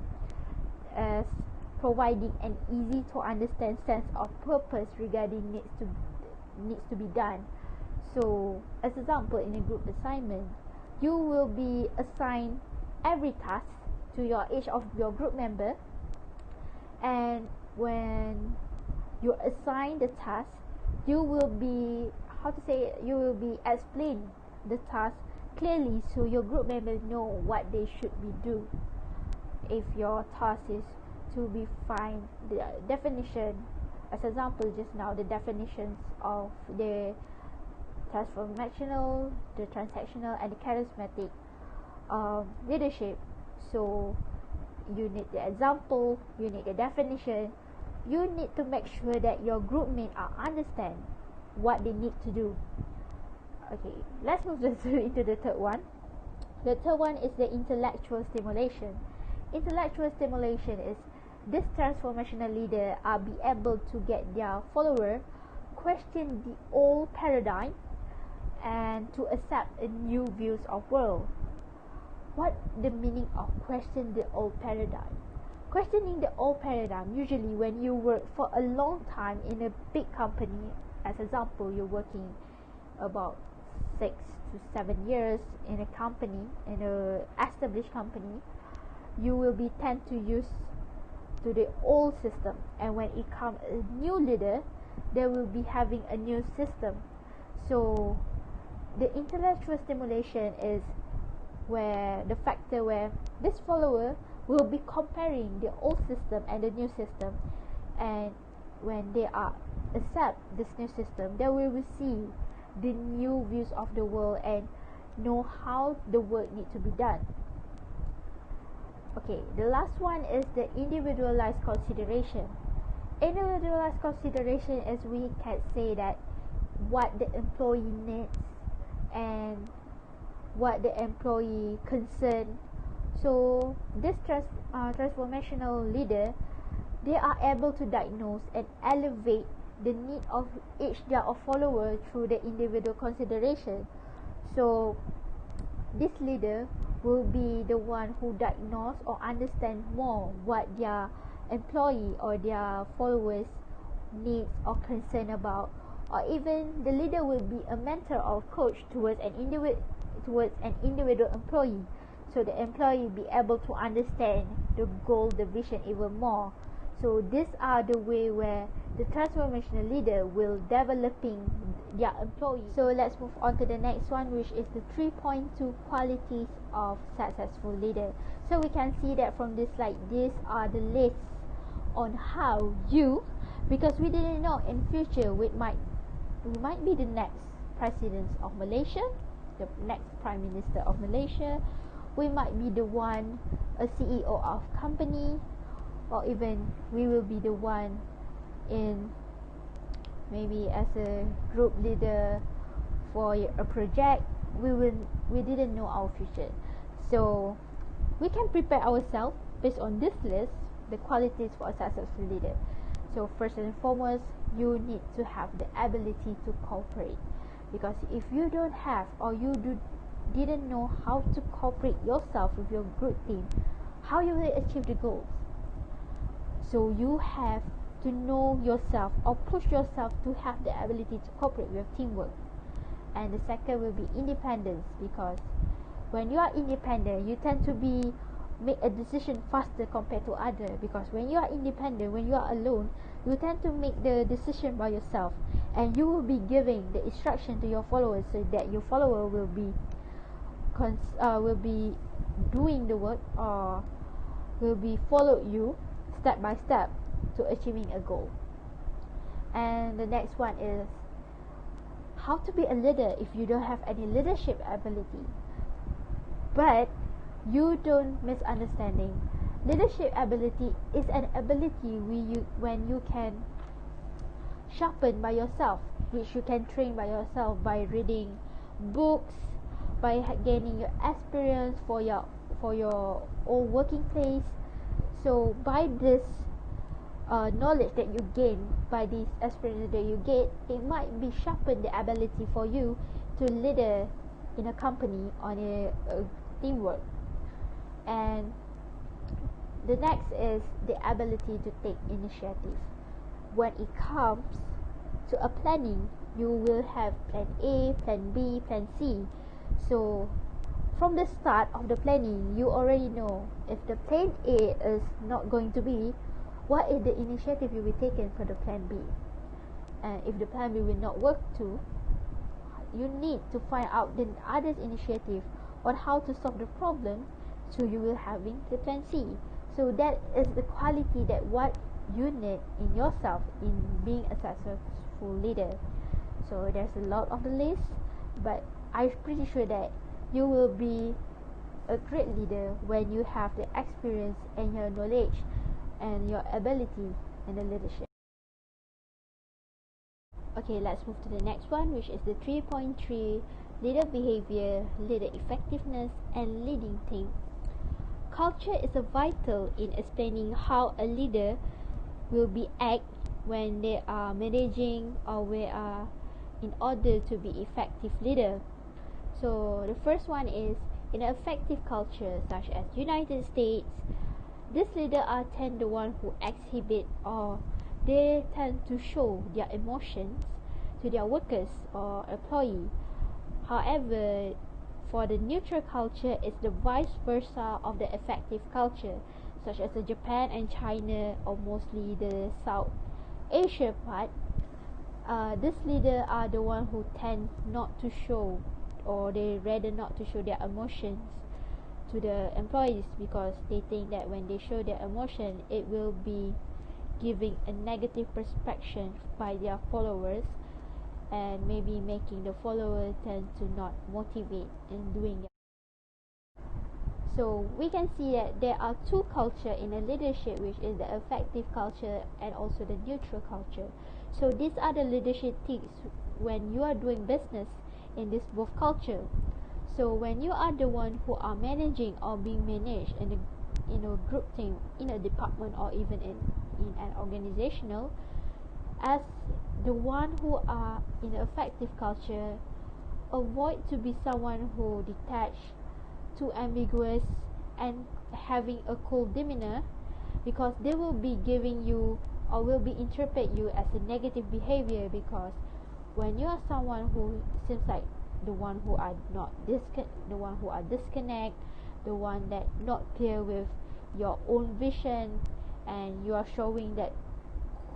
as providing an easy to understand sense of purpose regarding needs to be done. So as example, in a group assignment, you will be assigned every task to each of your group member, and when you assign the task, you will be explain the task clearly, so your group members know what they should be do. If your task is to be find the definition, as example just now, the definitions of the transformational, the transactional, and the charismatic leadership. So you need the example, you need the definition. You need to make sure that your group mates understand what they need to do. Okay, let's move into the third one. The third one is the intellectual stimulation. Intellectual stimulation is this transformational leader are be able to get their follower question the old paradigm and to accept a new views of world. What the meaning of question the old paradigm? Questioning the old paradigm, usually when you work for a long time in a big company, as example, you're working about 6 to 7 years in a company, in a established company, you will be tend to use to the old system, and when it comes a new leader, they will be having a new system. So the intellectual stimulation is where the factor where this follower will be comparing the old system and the new system, and when they are accept this new system, they will receive the new views of the world and know how the work need to be done. Okay, the last one is the individualized consideration. Individualized consideration is we can say that what the employee needs and what the employee concern. So this transformational leader, they are able to diagnose and elevate the need of each their follower through the individual consideration. So this leader will be the one who diagnose or understand more what their employee or their followers needs or concern about, or even the leader will be a mentor or coach towards an individual employee, so the employee be able to understand the goal, the vision even more. So these are the way where the transformational leader will developing their employees. So let's move on to the next one, which is the 3.2 qualities of successful leader. So we can see that from this slide, these are the lists on how you, because we didn't know in future we might be the next president of Malaysia, the next prime minister of Malaysia, we might be the one a CEO of company, or even we will be the one in maybe as a group leader for a project. We didn't know our future, so we can prepare ourselves based on this list, the qualities for a successful leader. So first and foremost, you need to have the ability to cooperate, because if you don't have, or you didn't know how to cooperate yourself with your group team, how you will achieve the goals. So you have to know yourself or push yourself to have the ability to cooperate with teamwork. And the second will be independence, because when you are independent, you tend to make a decision faster compared to other, because when you are independent, when you are alone, you tend to make the decision by yourself, and you will be giving the instruction to your followers, so that your follower will be doing the work, or will be followed you step by step to achieving a goal. And the next one is how to be a leader if you don't have any leadership ability. But you don't misunderstanding. Leadership ability is an ability when you can sharpen by yourself, which you can train by yourself by reading books, by gaining your experience for your own working place. So by this knowledge that you gain, by this experience that you get, it might be sharpen the ability for you to leader in a company on a teamwork. And the next is the ability to take initiative. When it comes to a planning, you will have plan A, plan B, plan C. So from the start of the planning, you already know if the plan A is not going to be, what is the initiative you will be taken for the plan B. And if the plan B will not work too, you need to find out the other initiative on how to solve the problem, so you will having the plan C. So that is the quality that what you need in yourself in being a successful leader. So there's a lot of the list, but I'm pretty sure that you will be a great leader when you have the experience and your knowledge and your ability in the leadership. Okay, let's move to the next one, which is the 3.3 leader behavior, leader effectiveness, and leading team. Culture is a vital in explaining how a leader will be act when they are managing or in order to be effective leader. So the first one is, in an effective culture such as United States, these leaders are tend the one who exhibit or they tend to show their emotions to their workers or employee. However, for the neutral culture, it's the vice versa of the effective culture, such as Japan and China, or mostly the South Asia part. These leaders are the one who tend not to show, or they rather not to show their emotions to the employees, because they think that when they show their emotion, it will be giving a negative perception by their followers, and maybe making the followers tend to not motivate in doing it. So we can see that there are two culture in a leadership, which is the effective culture and also the neutral culture. So these are the leadership tips when you are doing business in this both culture. So when you are the one who are managing or being managed in a group team, in a department, or even in an organizational, as the one who are in an effective culture, avoid to be someone who detached, too ambiguous, and having a cold demeanor, because they will be giving you or will be interpret you as a negative behavior. Because when you are someone who seems like the one who are not disconnect, the one that not clear with your own vision, and you are showing that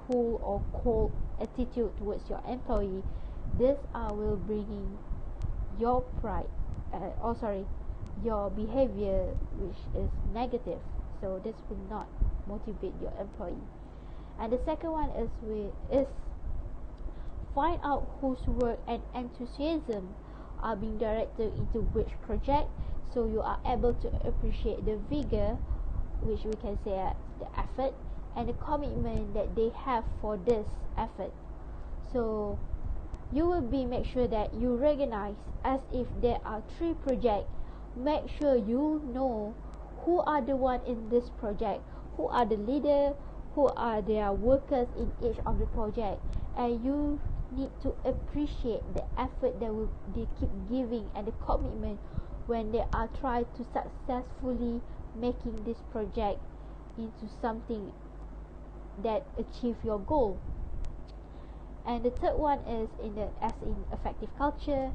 cool or cold attitude towards your employee, this will bringing your pride your behavior, which is negative. So this will not motivate your employee. And the second one is find out whose work and enthusiasm are being directed into which project, so you are able to appreciate the vigor, which we can say the effort and the commitment that they have for this effort. So you will be make sure that you recognize, as if there are 3 projects, make sure you know who are the one in this project, who are the leader, who are their workers in each of the project, and you need to appreciate the effort that they keep giving and the commitment when they are trying to successfully making this project into something that achieve your goal. And the third one is as in effective culture,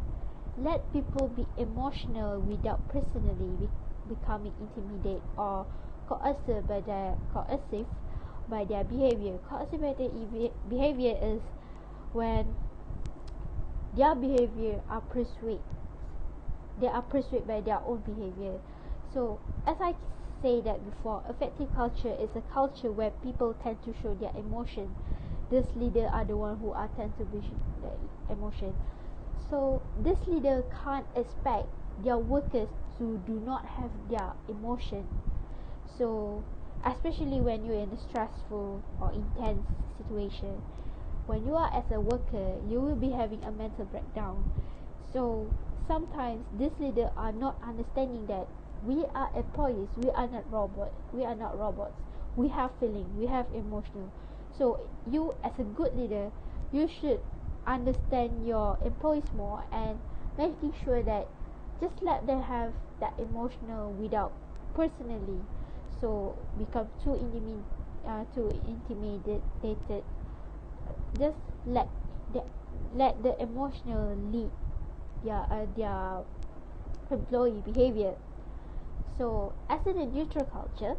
let people be emotional without personally becoming intimidated or coercive by their behavior. Coercive by their behavior is when their behavior are persuaded by their own behavior. So as I say that before, effective culture is a culture where people tend to show their emotion. This leader are the one who are tend to be the emotion. So this leader can't expect their workers to do not have their emotion. So especially when you're in a stressful or intense situation, when you are as a worker, you will be having a mental breakdown. So sometimes these leaders are not understanding that we are employees, we are not robots. We have feeling, we have emotional. So you as a good leader, you should understand your employees more and making sure that just let them have that emotional without personally so become too intimidated. Just let the emotional lead their employee behavior. So as in a neutral culture,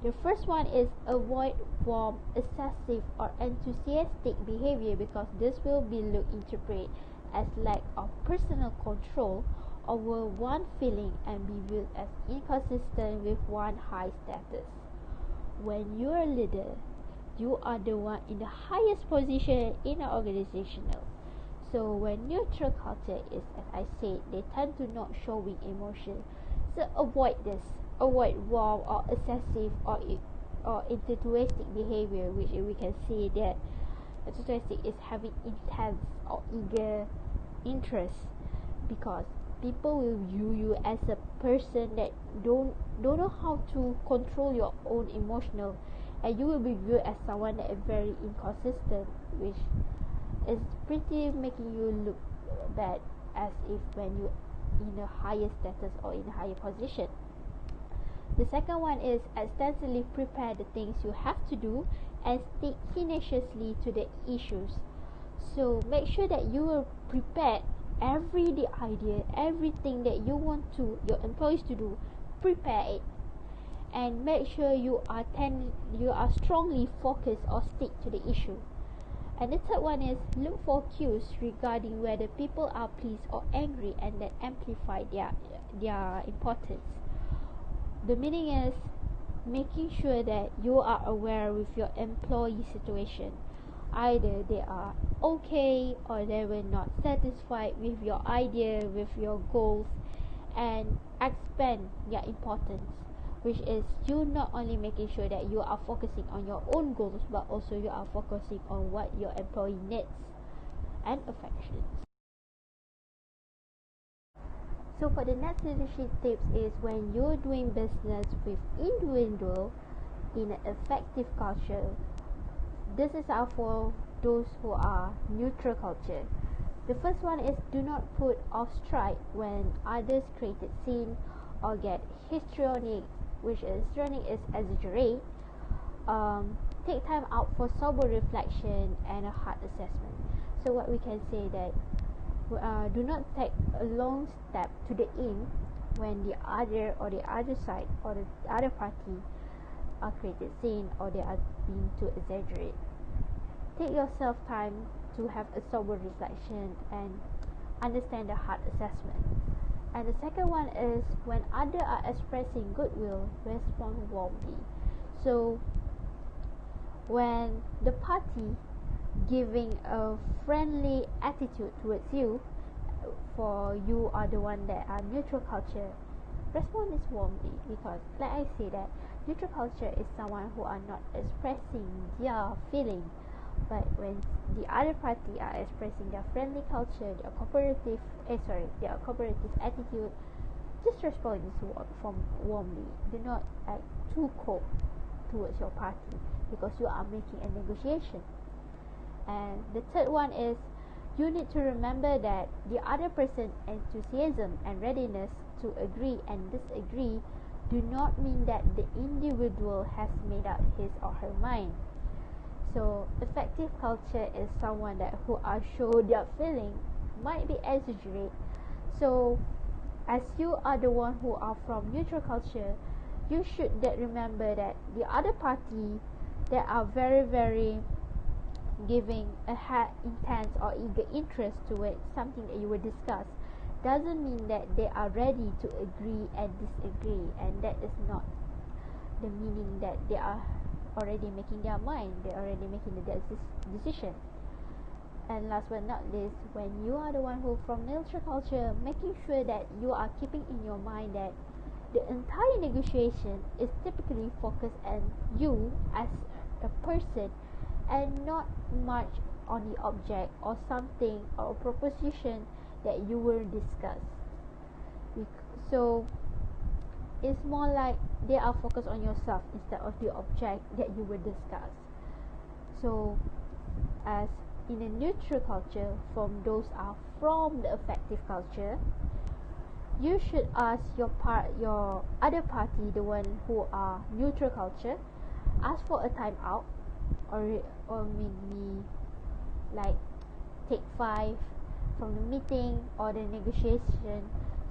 the first one is avoid warm, excessive or enthusiastic behavior, because this will be interpreted as lack of personal control over one feeling and be viewed as inconsistent with one high status. When you are a leader, you are the one in the highest position in an organizational. So when neutral culture is, as I said, they tend to not showing emotion. So avoid this. Avoid warm or excessive or enthusiastic behavior, which we can see that enthusiastic is having intense or eager interest, because people will view you as a person that don't know how to control your own emotional, and you will be viewed as someone that is very inconsistent, which is pretty making you look bad as if when you in a higher status or in a higher position. The second one is extensively prepare the things you have to do and stick tenaciously to the issues. So make sure that you are prepared every the idea, everything that you want to your employees to do, prepare it, and make sure you are strongly focused or stick to the issue. And the third one is look for cues regarding whether people are pleased or angry, and then amplify their importance. The meaning is making sure that you are aware with your employee situation. Either they are okay or they were not satisfied with your idea, with your goals, and expand their importance, which is you not only making sure that you are focusing on your own goals, but also you are focusing on what your employee needs and affections. So for the next leadership tips is when you're doing business with individual in an effective culture, this is for those who are neutral culture. The first one is do not put off stride when others created scene or get histrionic, which is histrionic is exaggerate. Take time out for sober reflection and a hard assessment. So what we can say that do not take a long step to the in when the other side or the other party are created scene or they are being too exaggerate. Take yourself time to have a sober reflection and understand the hard assessment. And the second one is when others are expressing goodwill, respond warmly. So when the party giving a friendly attitude towards you, for you are the one that are neutral culture, respond is warmly, because like I say that neutral culture is someone who are not expressing their feeling, but when the other party are expressing their friendly culture, their cooperative attitude, just respond warmly. Do not act too cold towards your party, because you are making a negotiation. And the third one is you need to remember that the other person's enthusiasm and readiness to agree and disagree do not mean that the individual has made up his or her mind. So effective culture is someone that who are show their feeling might be exaggerate. So as you are the one who are from neutral culture, you should remember that the other party that are very very giving a intense or eager interest towards something that you will discuss doesn't mean that they are ready to agree and disagree, and that is not the meaning that they are already making their mind, they're already making the decision. And last but not least, when you are the one who from neutral culture, making sure that you are keeping in your mind that the entire negotiation is typically focused on you as a person and not much on the object or something or proposition that you will discuss. So it's more like they are focused on yourself instead of the object that you will discuss. So as in a neutral culture, from those are from the effective culture, you should ask your other party, the one who are neutral culture, ask for a time out, or maybe like take 5 from the meeting or the negotiation,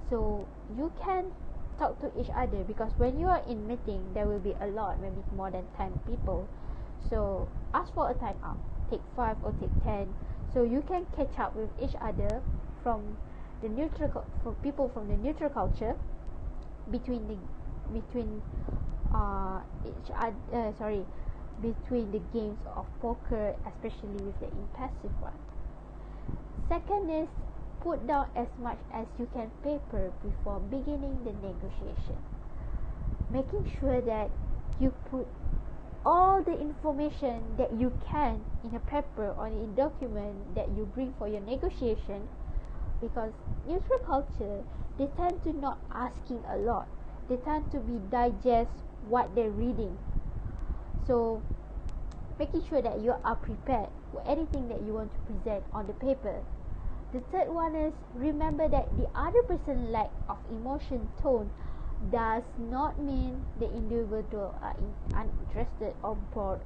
so you can talk to each other, because when you are in meeting there will be a lot, maybe more than 10 people. So ask for a time out, take 5 or take 10, so you can catch up with each other from the neutral for people from the neutral culture between the games of poker, especially with the impassive one. Second is put down as much as you can paper before beginning the negotiation. Making sure that you put all the information that you can in a paper or in a document that you bring for your negotiation, because neutral culture, they tend to not asking a lot. They tend to be digest what they're reading. So making sure that you are prepared for anything that you want to present on the paper. The third one is remember that the other person lack of emotion tone does not mean the individual are uninterested or bored,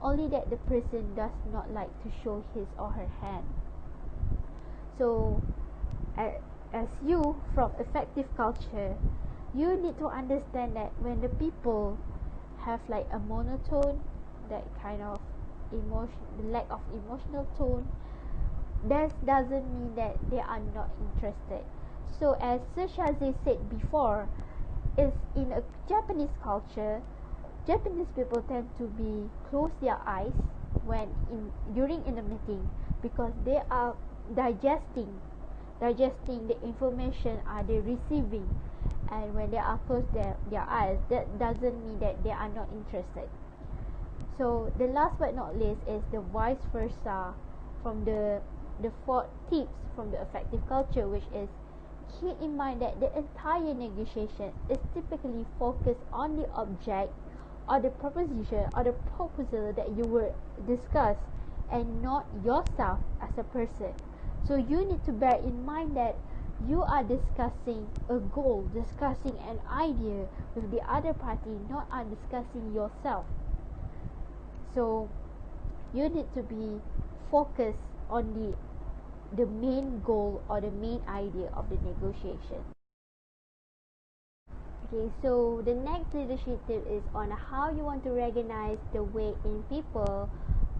only that the person does not like to show his or her hand. So as you from effective culture, you need to understand that when the people have like a monotone, that kind of emotion, the lack of emotional tone, that doesn't mean that they are not interested. So as Shazi said before, is in a Japanese culture, Japanese people tend to be close their eyes when during in a meeting, because they are digesting the information are they receiving, and when they are close their eyes, that doesn't mean that they are not interested. So the last but not least is the vice versa from the 4 tips from the effective culture, which is keep in mind that the entire negotiation is typically focused on the object or the proposition or the proposal that you will discuss, and not yourself as a person. So you need to bear in mind that you are discussing a goal, discussing an idea with the other party, not are discussing yourself. So you need to be focused on the main goal or the main idea of the negotiation. Okay, so the next leadership tip is on how you want to recognize the way in people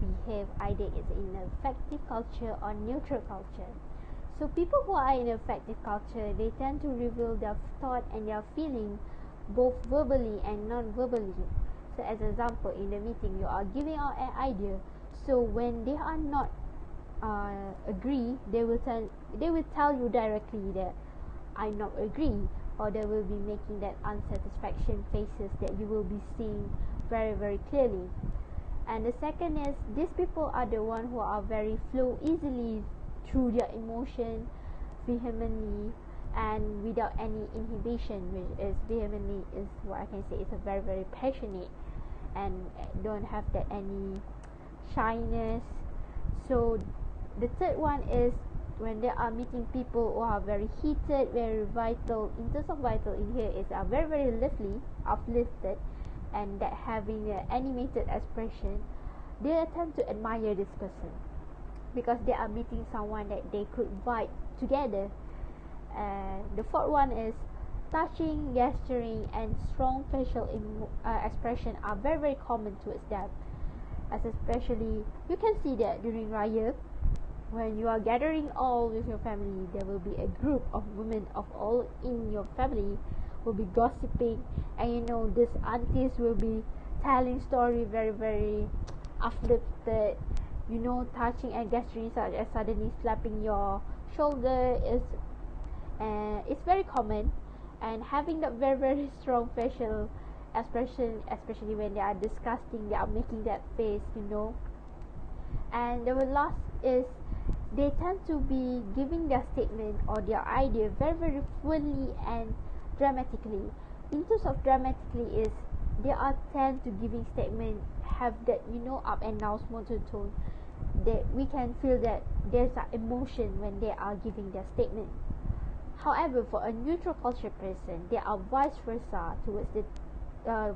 behave, either it's in an effective culture or neutral culture. So people who are in effective culture, they tend to reveal their thought and their feeling both verbally and non-verbally. So as an example, in the meeting, you are giving out an idea. So when they are not agree, they will tell you directly that I not agree, or they will be making that unsatisfaction faces that you will be seeing very, very clearly. And the second is, these people are the one who are very flow easily through their emotion vehemently and without any inhibition, which is vehemently is what I can say is a very, very passionate and don't have that any shyness. So the third one is when they are meeting people who are very heated, very vital. In terms of vital in here is are very, very lively, uplifted, and that having an animated expression. They tend to admire this person because they are meeting someone that they could vibe together. And the fourth one is touching, gesturing, and strong facial expression are very, very common towards them. As especially, you can see that during Raya, when you are gathering all with your family, there will be a group of women of all in your family will be gossiping, and you know these aunties will be telling story very, very uplifted, you know, touching and gesturing, such as suddenly slapping your shoulder is it's very common. And having that very, very strong facial expression, especially when they are disgusting, they are making that face, you know. And the last is they tend to be giving their statement or their idea very, very fully and dramatically. In terms of dramatically is they are tend to giving statement have that, you know, up and down monotone, that we can feel that there's an emotion when they are giving their statement. However, for a neutral culture person, they are vice versa towards the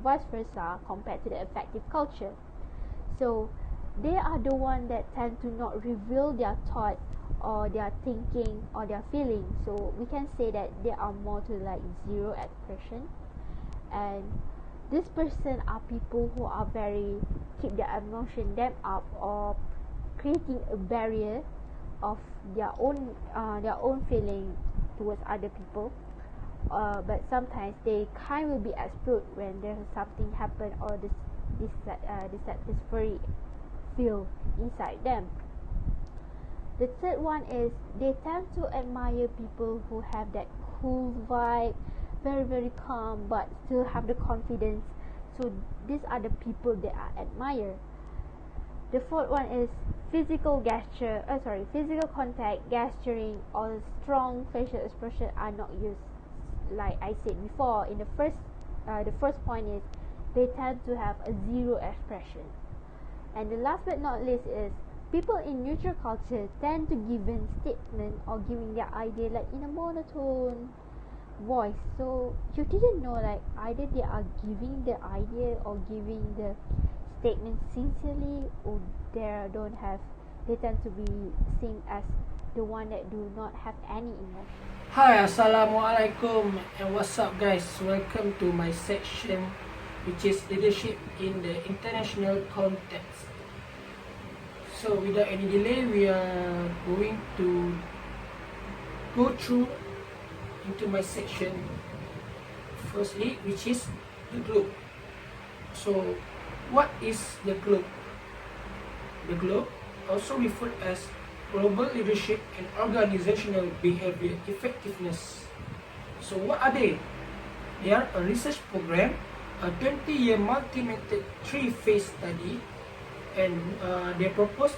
vice versa compared to the effective culture. So they are the one that tend to not reveal their thought or their thinking or their feeling. So we can say that they are more to like zero expression. And this person are people who are very keep their emotion them up, or creating a barrier of their own feeling towards other people. But sometimes they kind will be explode when there's something happen, or dissatisfactory feel inside them. The third one is they tend to admire people who have that cool vibe, very very calm but still have the confidence. So these are the people that I admire. The fourth one is physical contact, gesturing, or strong facial expression are not used. Like I said before, in the first point is they tend to have a zero expression. And the last but not least is people in neutral culture tend to give a statement or giving their idea like in a monotone voice. So you didn't know like either they are giving the idea or giving the statement sincerely, or they tend to be seen as the one that do not have any emotion. Hi, Assalamualaikum, and what's up guys? Welcome to my section, which is leadership in the international context. So without any delay, we are going to go through into my section firstly, which is the globe. So what is the globe? The globe, also referred as global leadership and organizational behavior effectiveness. So what are they? They are a research program, a 20-year multi-method 3-phase study, and their purpose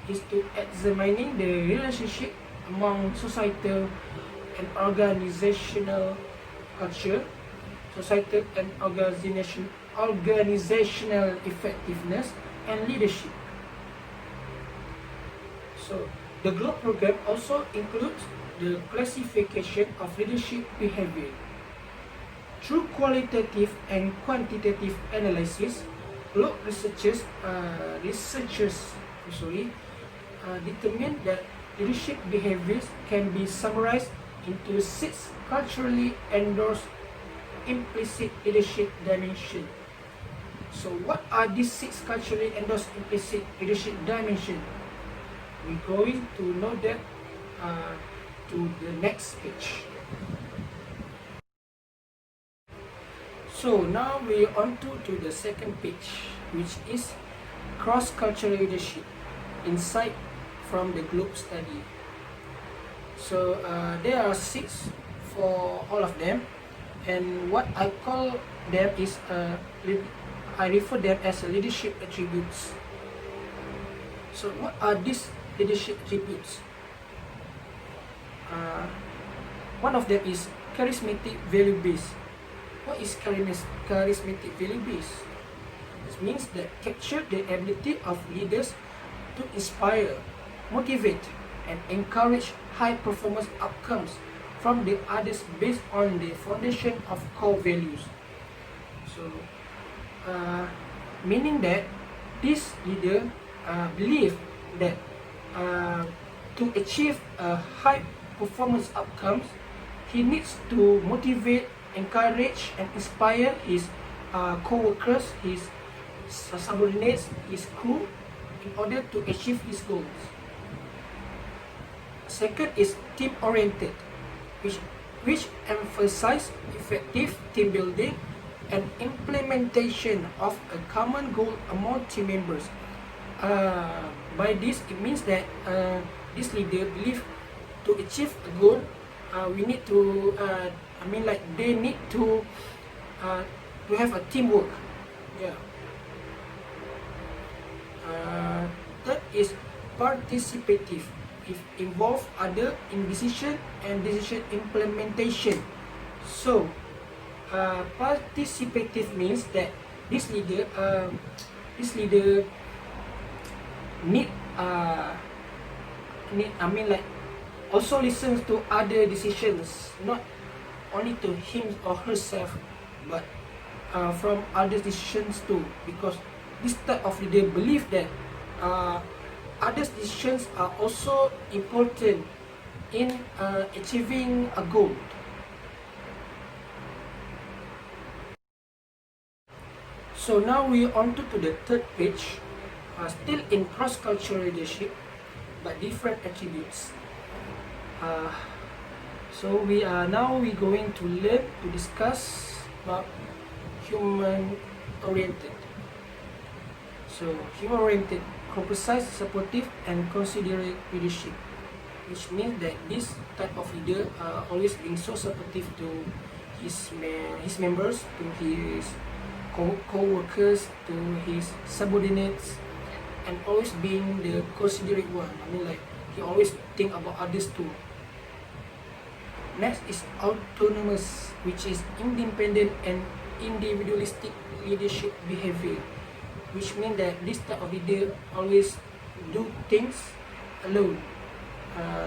is to examining the relationship among societal and organizational culture, societal and organizational effectiveness, and leadership. So the GLOBE program also includes the classification of leadership behavior. Through qualitative and quantitative analysis, GLOBE researchers determined that leadership behaviors can be summarized into 6 culturally endorsed implicit leadership dimensions. So what are these 6 culturally endorsed implicit leadership dimensions? We're going to know that to the next page. So now we're on to the second page, which is cross-cultural leadership, insight from the GLOBE study. So there are 6 for all of them, and what I call them is I refer them as leadership attributes. So what are these leadership attributes? One of them is charismatic value base. What is charismatic value base? This means that capture the ability of leaders to inspire, motivate, and encourage high performance outcomes from the others based on the foundation of core values. So meaning that this leader believe that to achieve a high performance outcomes, he needs to motivate, encourage, and inspire his co-workers, his subordinates, his crew, in order to achieve his goals. Second is team-oriented, which emphasize effective team building and implementation of a common goal among team members. By this, it means that this leader believe to achieve a goal, we need to, they need to have a teamwork. Yeah. Third is participative. It involves other in decision and decision implementation. So participative means that this leader also listens to other decisions, not only to him or herself, but from other decisions too, because this type of leader believe that other decisions are also important in achieving a goal. So now we are on to the third page, still in cross-cultural leadership, but different attributes. So we're going to learn to discuss about human-oriented. So human-oriented, precise, supportive, and considerate leadership, which means that this type of leader always being so supportive to his members, to his co-workers, to his subordinates, and always being the considerate one. I mean, like, he always think about others too. Next is autonomous, which is independent and individualistic leadership behavior, which means that this type of leader always do things alone.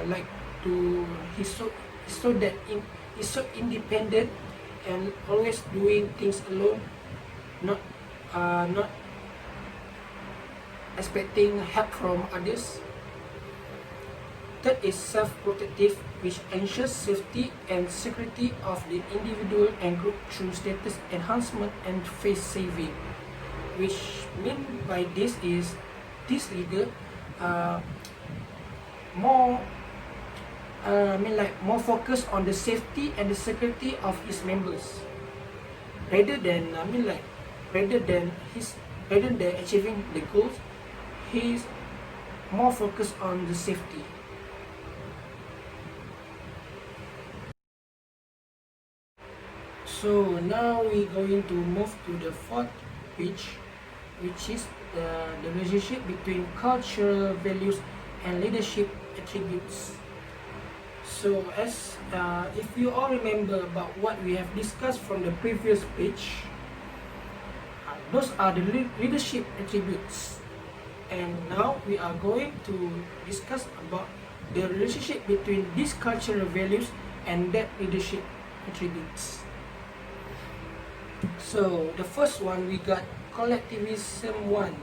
Like to he's so independent and always doing things alone, not expecting help from others. Third is self-protective, which ensures safety and security of the individual and group through status enhancement and face saving. Which mean by this is this leader more more focused on the safety and the security of his members rather than achieving the goals. He's more focused on the safety. So now we're going to move to the fourth page, which is the relationship between cultural values and leadership attributes. So as if you all remember about what we have discussed from the previous page, those are the leadership attributes, and now we are going to discuss about the relationship between these cultural values and that leadership attributes. So the first one, we got collectivism 1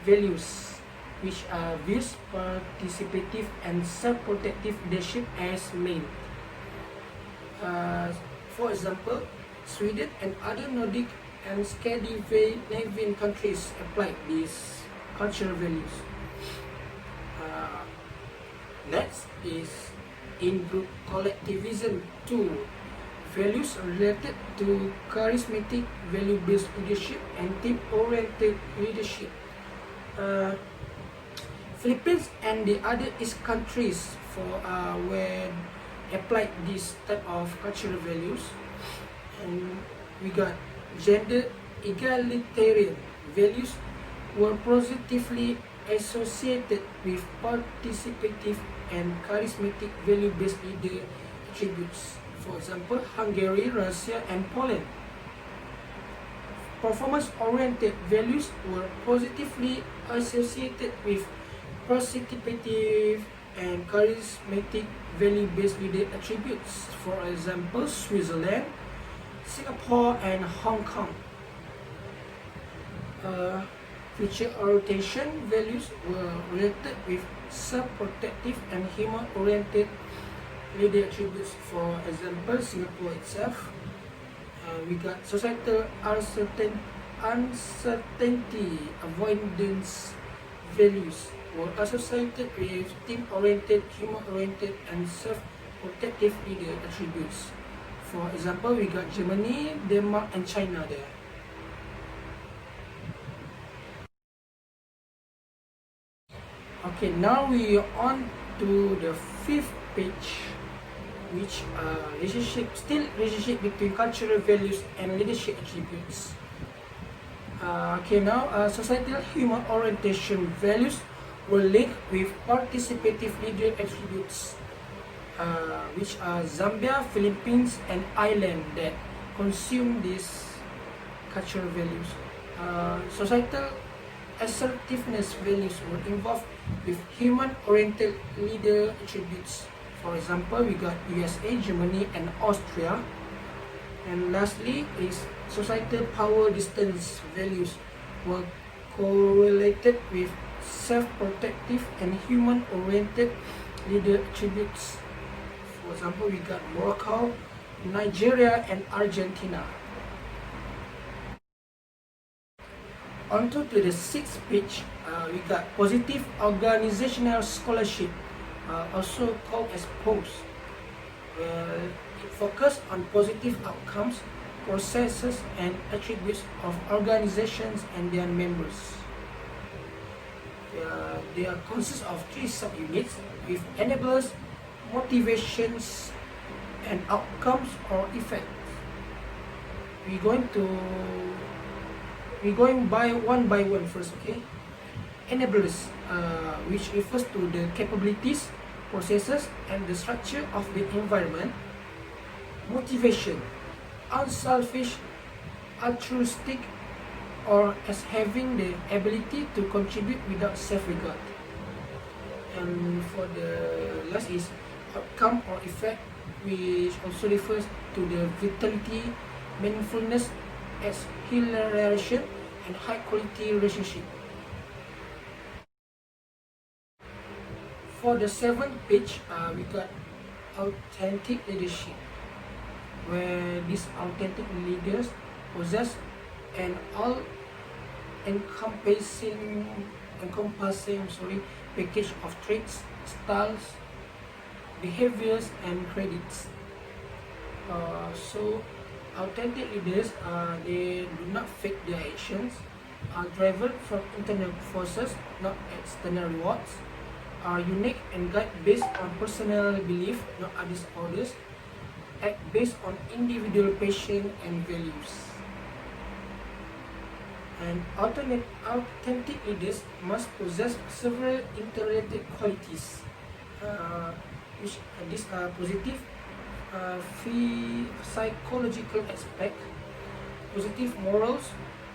values, which are views participative and self-protective leadership as main. For example, Sweden and other Nordic and Scandinavian countries apply these cultural values. Next is in-group collectivism 2, values related to charismatic, value-based leadership and team-oriented leadership. Philippines and the other East countries where applied this type of cultural values. And we got gender egalitarian values were positively associated with participative and charismatic value-based leader attributes. For example, Hungary, Russia, and Poland. Performance-oriented values were positively associated with participative and charismatic value-based leader attributes. For example, Switzerland, Singapore, and Hong Kong. Future orientation values were related with self-protective and human-oriented leader attributes. For example, Singapore itself. We got societal uncertainty avoidance values were associated with team-oriented, human-oriented, and self-protective leader attributes. For example, we got Germany, Denmark, and China there. Okay, now we are on to the fifth page, which relationship between cultural values and leadership attributes. Societal human orientation values were linked with participative leader attributes, which are Zambia, Philippines, and Ireland that consume these cultural values. Societal assertiveness values were involved with human-oriented leader attributes. For example, we got USA, Germany, and Austria. And lastly is societal power distance values were correlated with self-protective and human-oriented leader attributes. For example, we got Morocco, Nigeria, and Argentina. Onto to the sixth page, we got positive organizational scholarship, also called as POS. It focuses on positive outcomes, processes, and attributes of organizations and their members. They are consist of 3 subunits with enablers, motivations, and outcomes or effects. We're going by one first, okay? Enablers, which refers to the capabilities, processes, and the structure of the environment. Motivation, unselfish, altruistic, or as having the ability to contribute without self-regard. And for the last is outcome or effect, which also refers to the vitality, meaningfulness, exhilaration, and high quality relationship. For the 7th page, we got authentic leadership, where these authentic leaders possess an all-encompassing package of traits, styles, behaviors, and credits. So authentic leaders, they do not fake their actions, are driven from internal forces, not external rewards, are unique and guide based on personal belief, not others' orders, act based on individual passion and values. And authentic leaders must possess several interrelated qualities, which these are positive psychological aspect, positive morals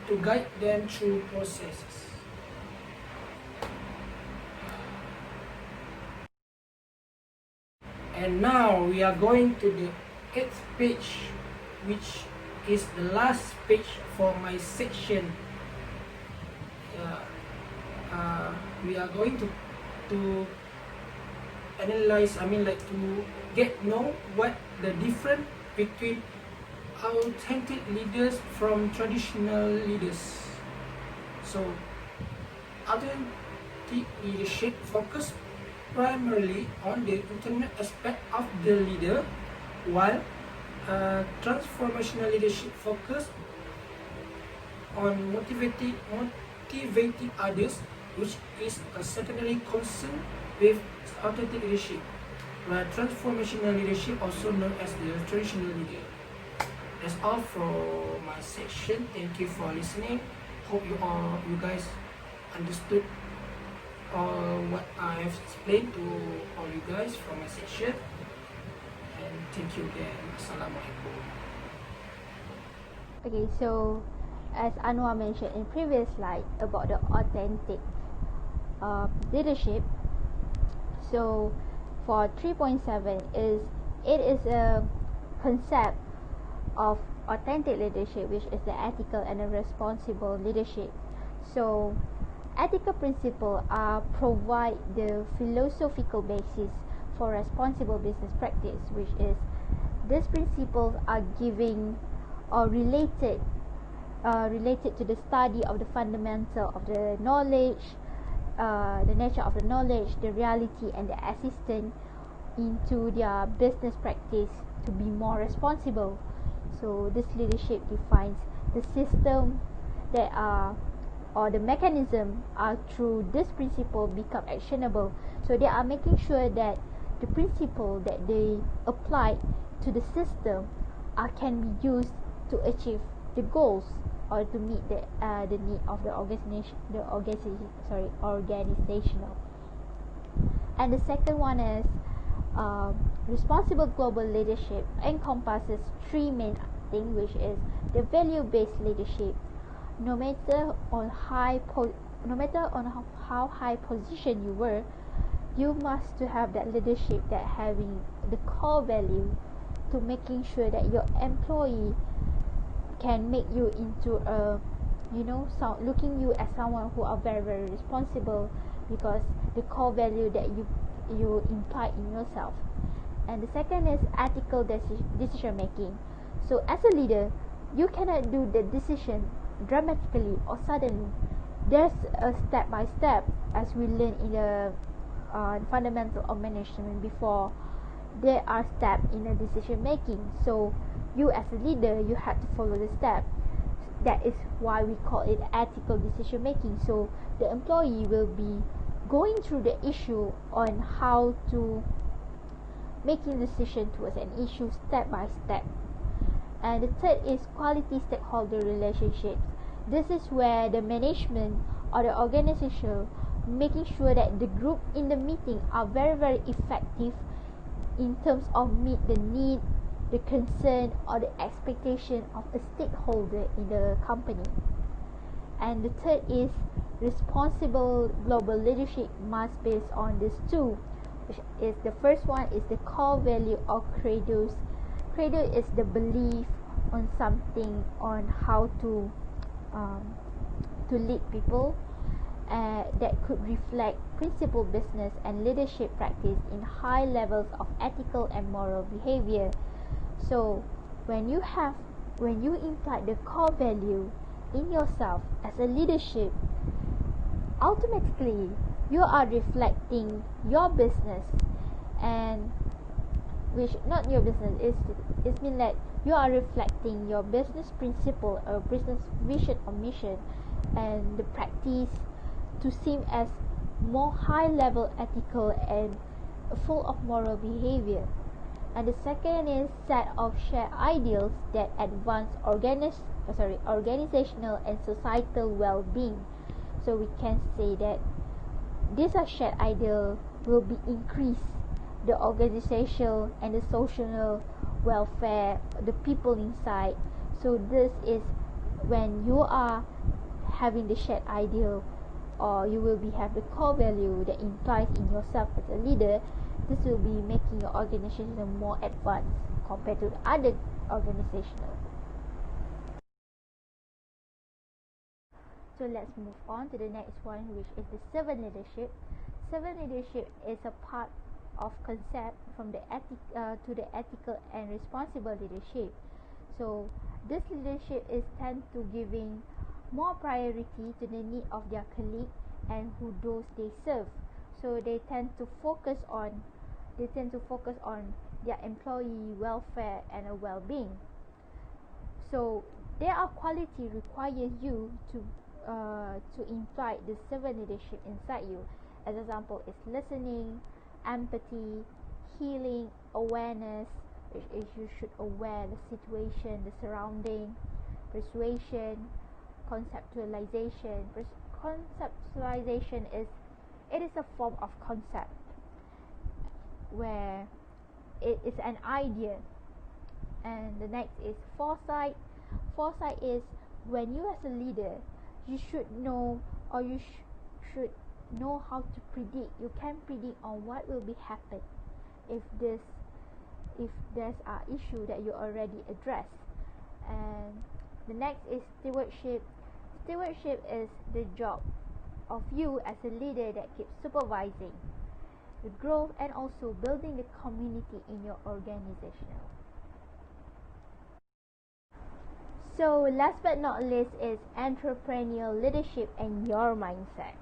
to guide them through processes. And now we are going to the 8th page, which is the last page for my section. We are going to analyze, to get know what the difference between authentic leaders from traditional leaders. So authentic leadership focus primarily on the internal aspect of the leader, while transformational leadership focus on motivating others, which is a secondary concern with authentic leadership, where transformational leadership, also known as the traditional leader. That's all for my section. Thank you for listening. Hope you guys understood what I have explained to all you guys from my section. And thank you again. Assalamualaikum. Okay, so as Anwar mentioned in previous slide about the authentic leadership, so for 3.7 it is a concept of authentic leadership, which is the ethical and the responsible leadership. So ethical principles provide the philosophical basis for responsible business practice, which is these principles are giving or related to the study of the fundamental of the knowledge, the nature of the knowledge, the reality, and the assistance into their business practice to be more responsible. So this leadership defines the system that are or the mechanism through this principle become actionable. So they are making sure that the principle that they apply to the system can be used to achieve the goals or to meet the need of the organizational. And the second one is responsible global leadership encompasses 3 main things, which is the value-based leadership. No matter on how high position you were, you must to have that leadership that having the core value to making sure that your employee can make you into a looking you as someone who are very, very responsible, because the core value that you imply in yourself. And the second is ethical decision making. So as a leader, you cannot do the decision dramatically or suddenly. There's a step by step, as we learned in the fundamental of management before. There are steps in a decision making. So you as a leader, you have to follow the step. that is why we call it ethical decision making. So the employee will be going through the issue on how to making decision towards an issue step by step. And the third is quality stakeholder relationships. This is where the management or the organization making sure that the group in the meeting are very, very effective in terms of meet the need, the concern or the expectation of a stakeholder in the company. And the third is responsible global leadership must based on these two, which is the first one is the core value of credos. Credo is the belief on something, on how to lead people, that could reflect principle business and leadership practice in high levels of ethical and moral behavior. So when you imply the core value in yourself as a leadership, automatically you are reflecting your business, and which not your business is mean that you are reflecting your business principle or business vision or mission and the practice to seem as more high level ethical and full of moral behavior. And the second is set of shared ideals that advance organizational and societal well-being. So we can say that these are shared ideals will be increased the organizational and the social welfare, the people inside. So this is when you are having the shared ideal, or you will be have the core value that implies in yourself as a leader. This will be making your organization more advanced compared to the other organizational. So let's move on to the next one, which is the servant leadership. Servant leadership is a part of concept from the to the ethical and responsible leadership. So this leadership is tend to giving more priority to the need of their colleague and who those they serve. So they tend to focus on their employee welfare and well-being. So there are quality requires you to imply the servant leadership inside you. As example is listening, empathy, healing, awareness, which is you should aware the situation, the surrounding, persuasion, conceptualization. Conceptualization is a form of concept where it is an idea. And the next is foresight. Foresight is when you as a leader, you should know, or you should know how to predict. You can predict on what will be happen if there's an issue that you already addressed. And the next is stewardship. Stewardship is the job of you as a leader that keeps supervising the growth and also building the community in your organization. So last but not least is entrepreneurial leadership and your mindset.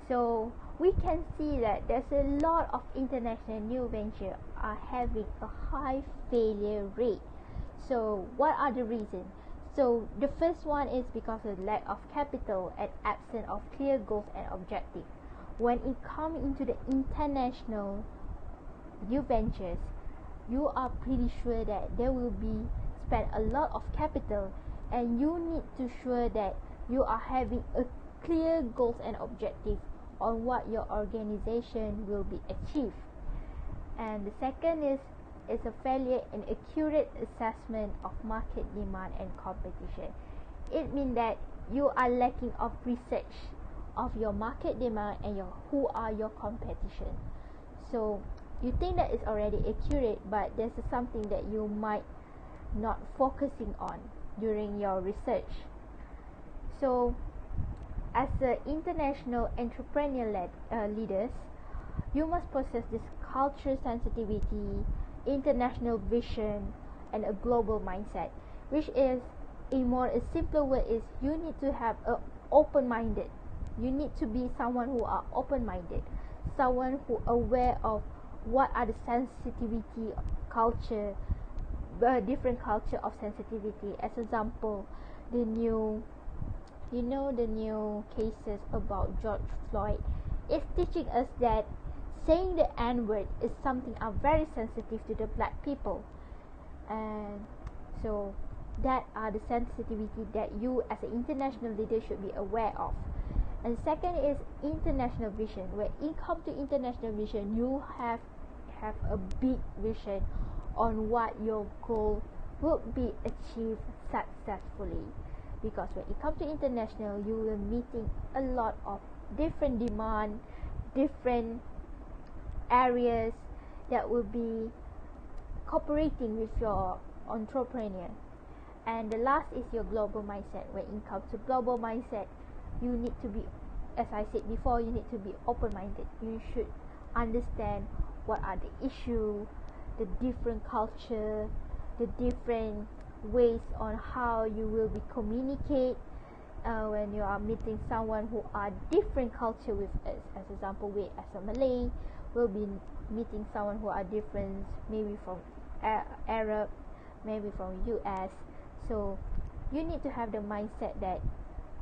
So we can see that there's a lot of international new ventures are having a high failure rate. So what are the reasons? So the first one is because of lack of capital and absence of clear goals and objectives. When it comes into the international new ventures, you are pretty sure that there will be spent a lot of capital, and you need to sure that you are having a clear goals and objectives on what your organization will be achieved. And the second is a failure in accurate assessment of market demand and competition. It means that you are lacking of research of your market demand and who are your competition. So you think that it's already accurate, but there's something that you might not focusing on during your research. So as an international entrepreneurial leaders, you must possess this culture sensitivity, international vision, and a global mindset, which is a simpler word is you need to have a open-minded. You need to be someone who are open-minded, someone who aware of what are the sensitivity culture, different culture of sensitivity. As example, the new the new cases about George Floyd is teaching us that saying the N-word is something very sensitive to the black people, and so that are the sensitivity that you as an international leader should be aware of. And second is international vision. When it comes to international vision, you have a big vision on what your goal would be achieved successfully, because when it comes to international, you will meeting a lot of different demand, different areas that will be cooperating with your entrepreneur. And the last is your global mindset. When it comes to global mindset, you need to be, as I said before, you need to be open-minded. You should understand what are the issues, the different culture, the different ways on how you will be communicate when you are meeting someone who are different culture with us. As example, we as a Malay will be meeting someone who are different, maybe from Arab, maybe from US. So you need to have the mindset that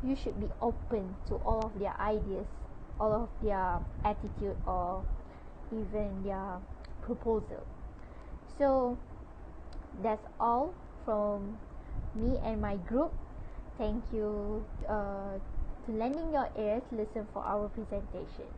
you should be open to all of their ideas, all of their attitude, or even their proposal. So that's all from me and my group. Thank you to lending your ears to listen for our presentation.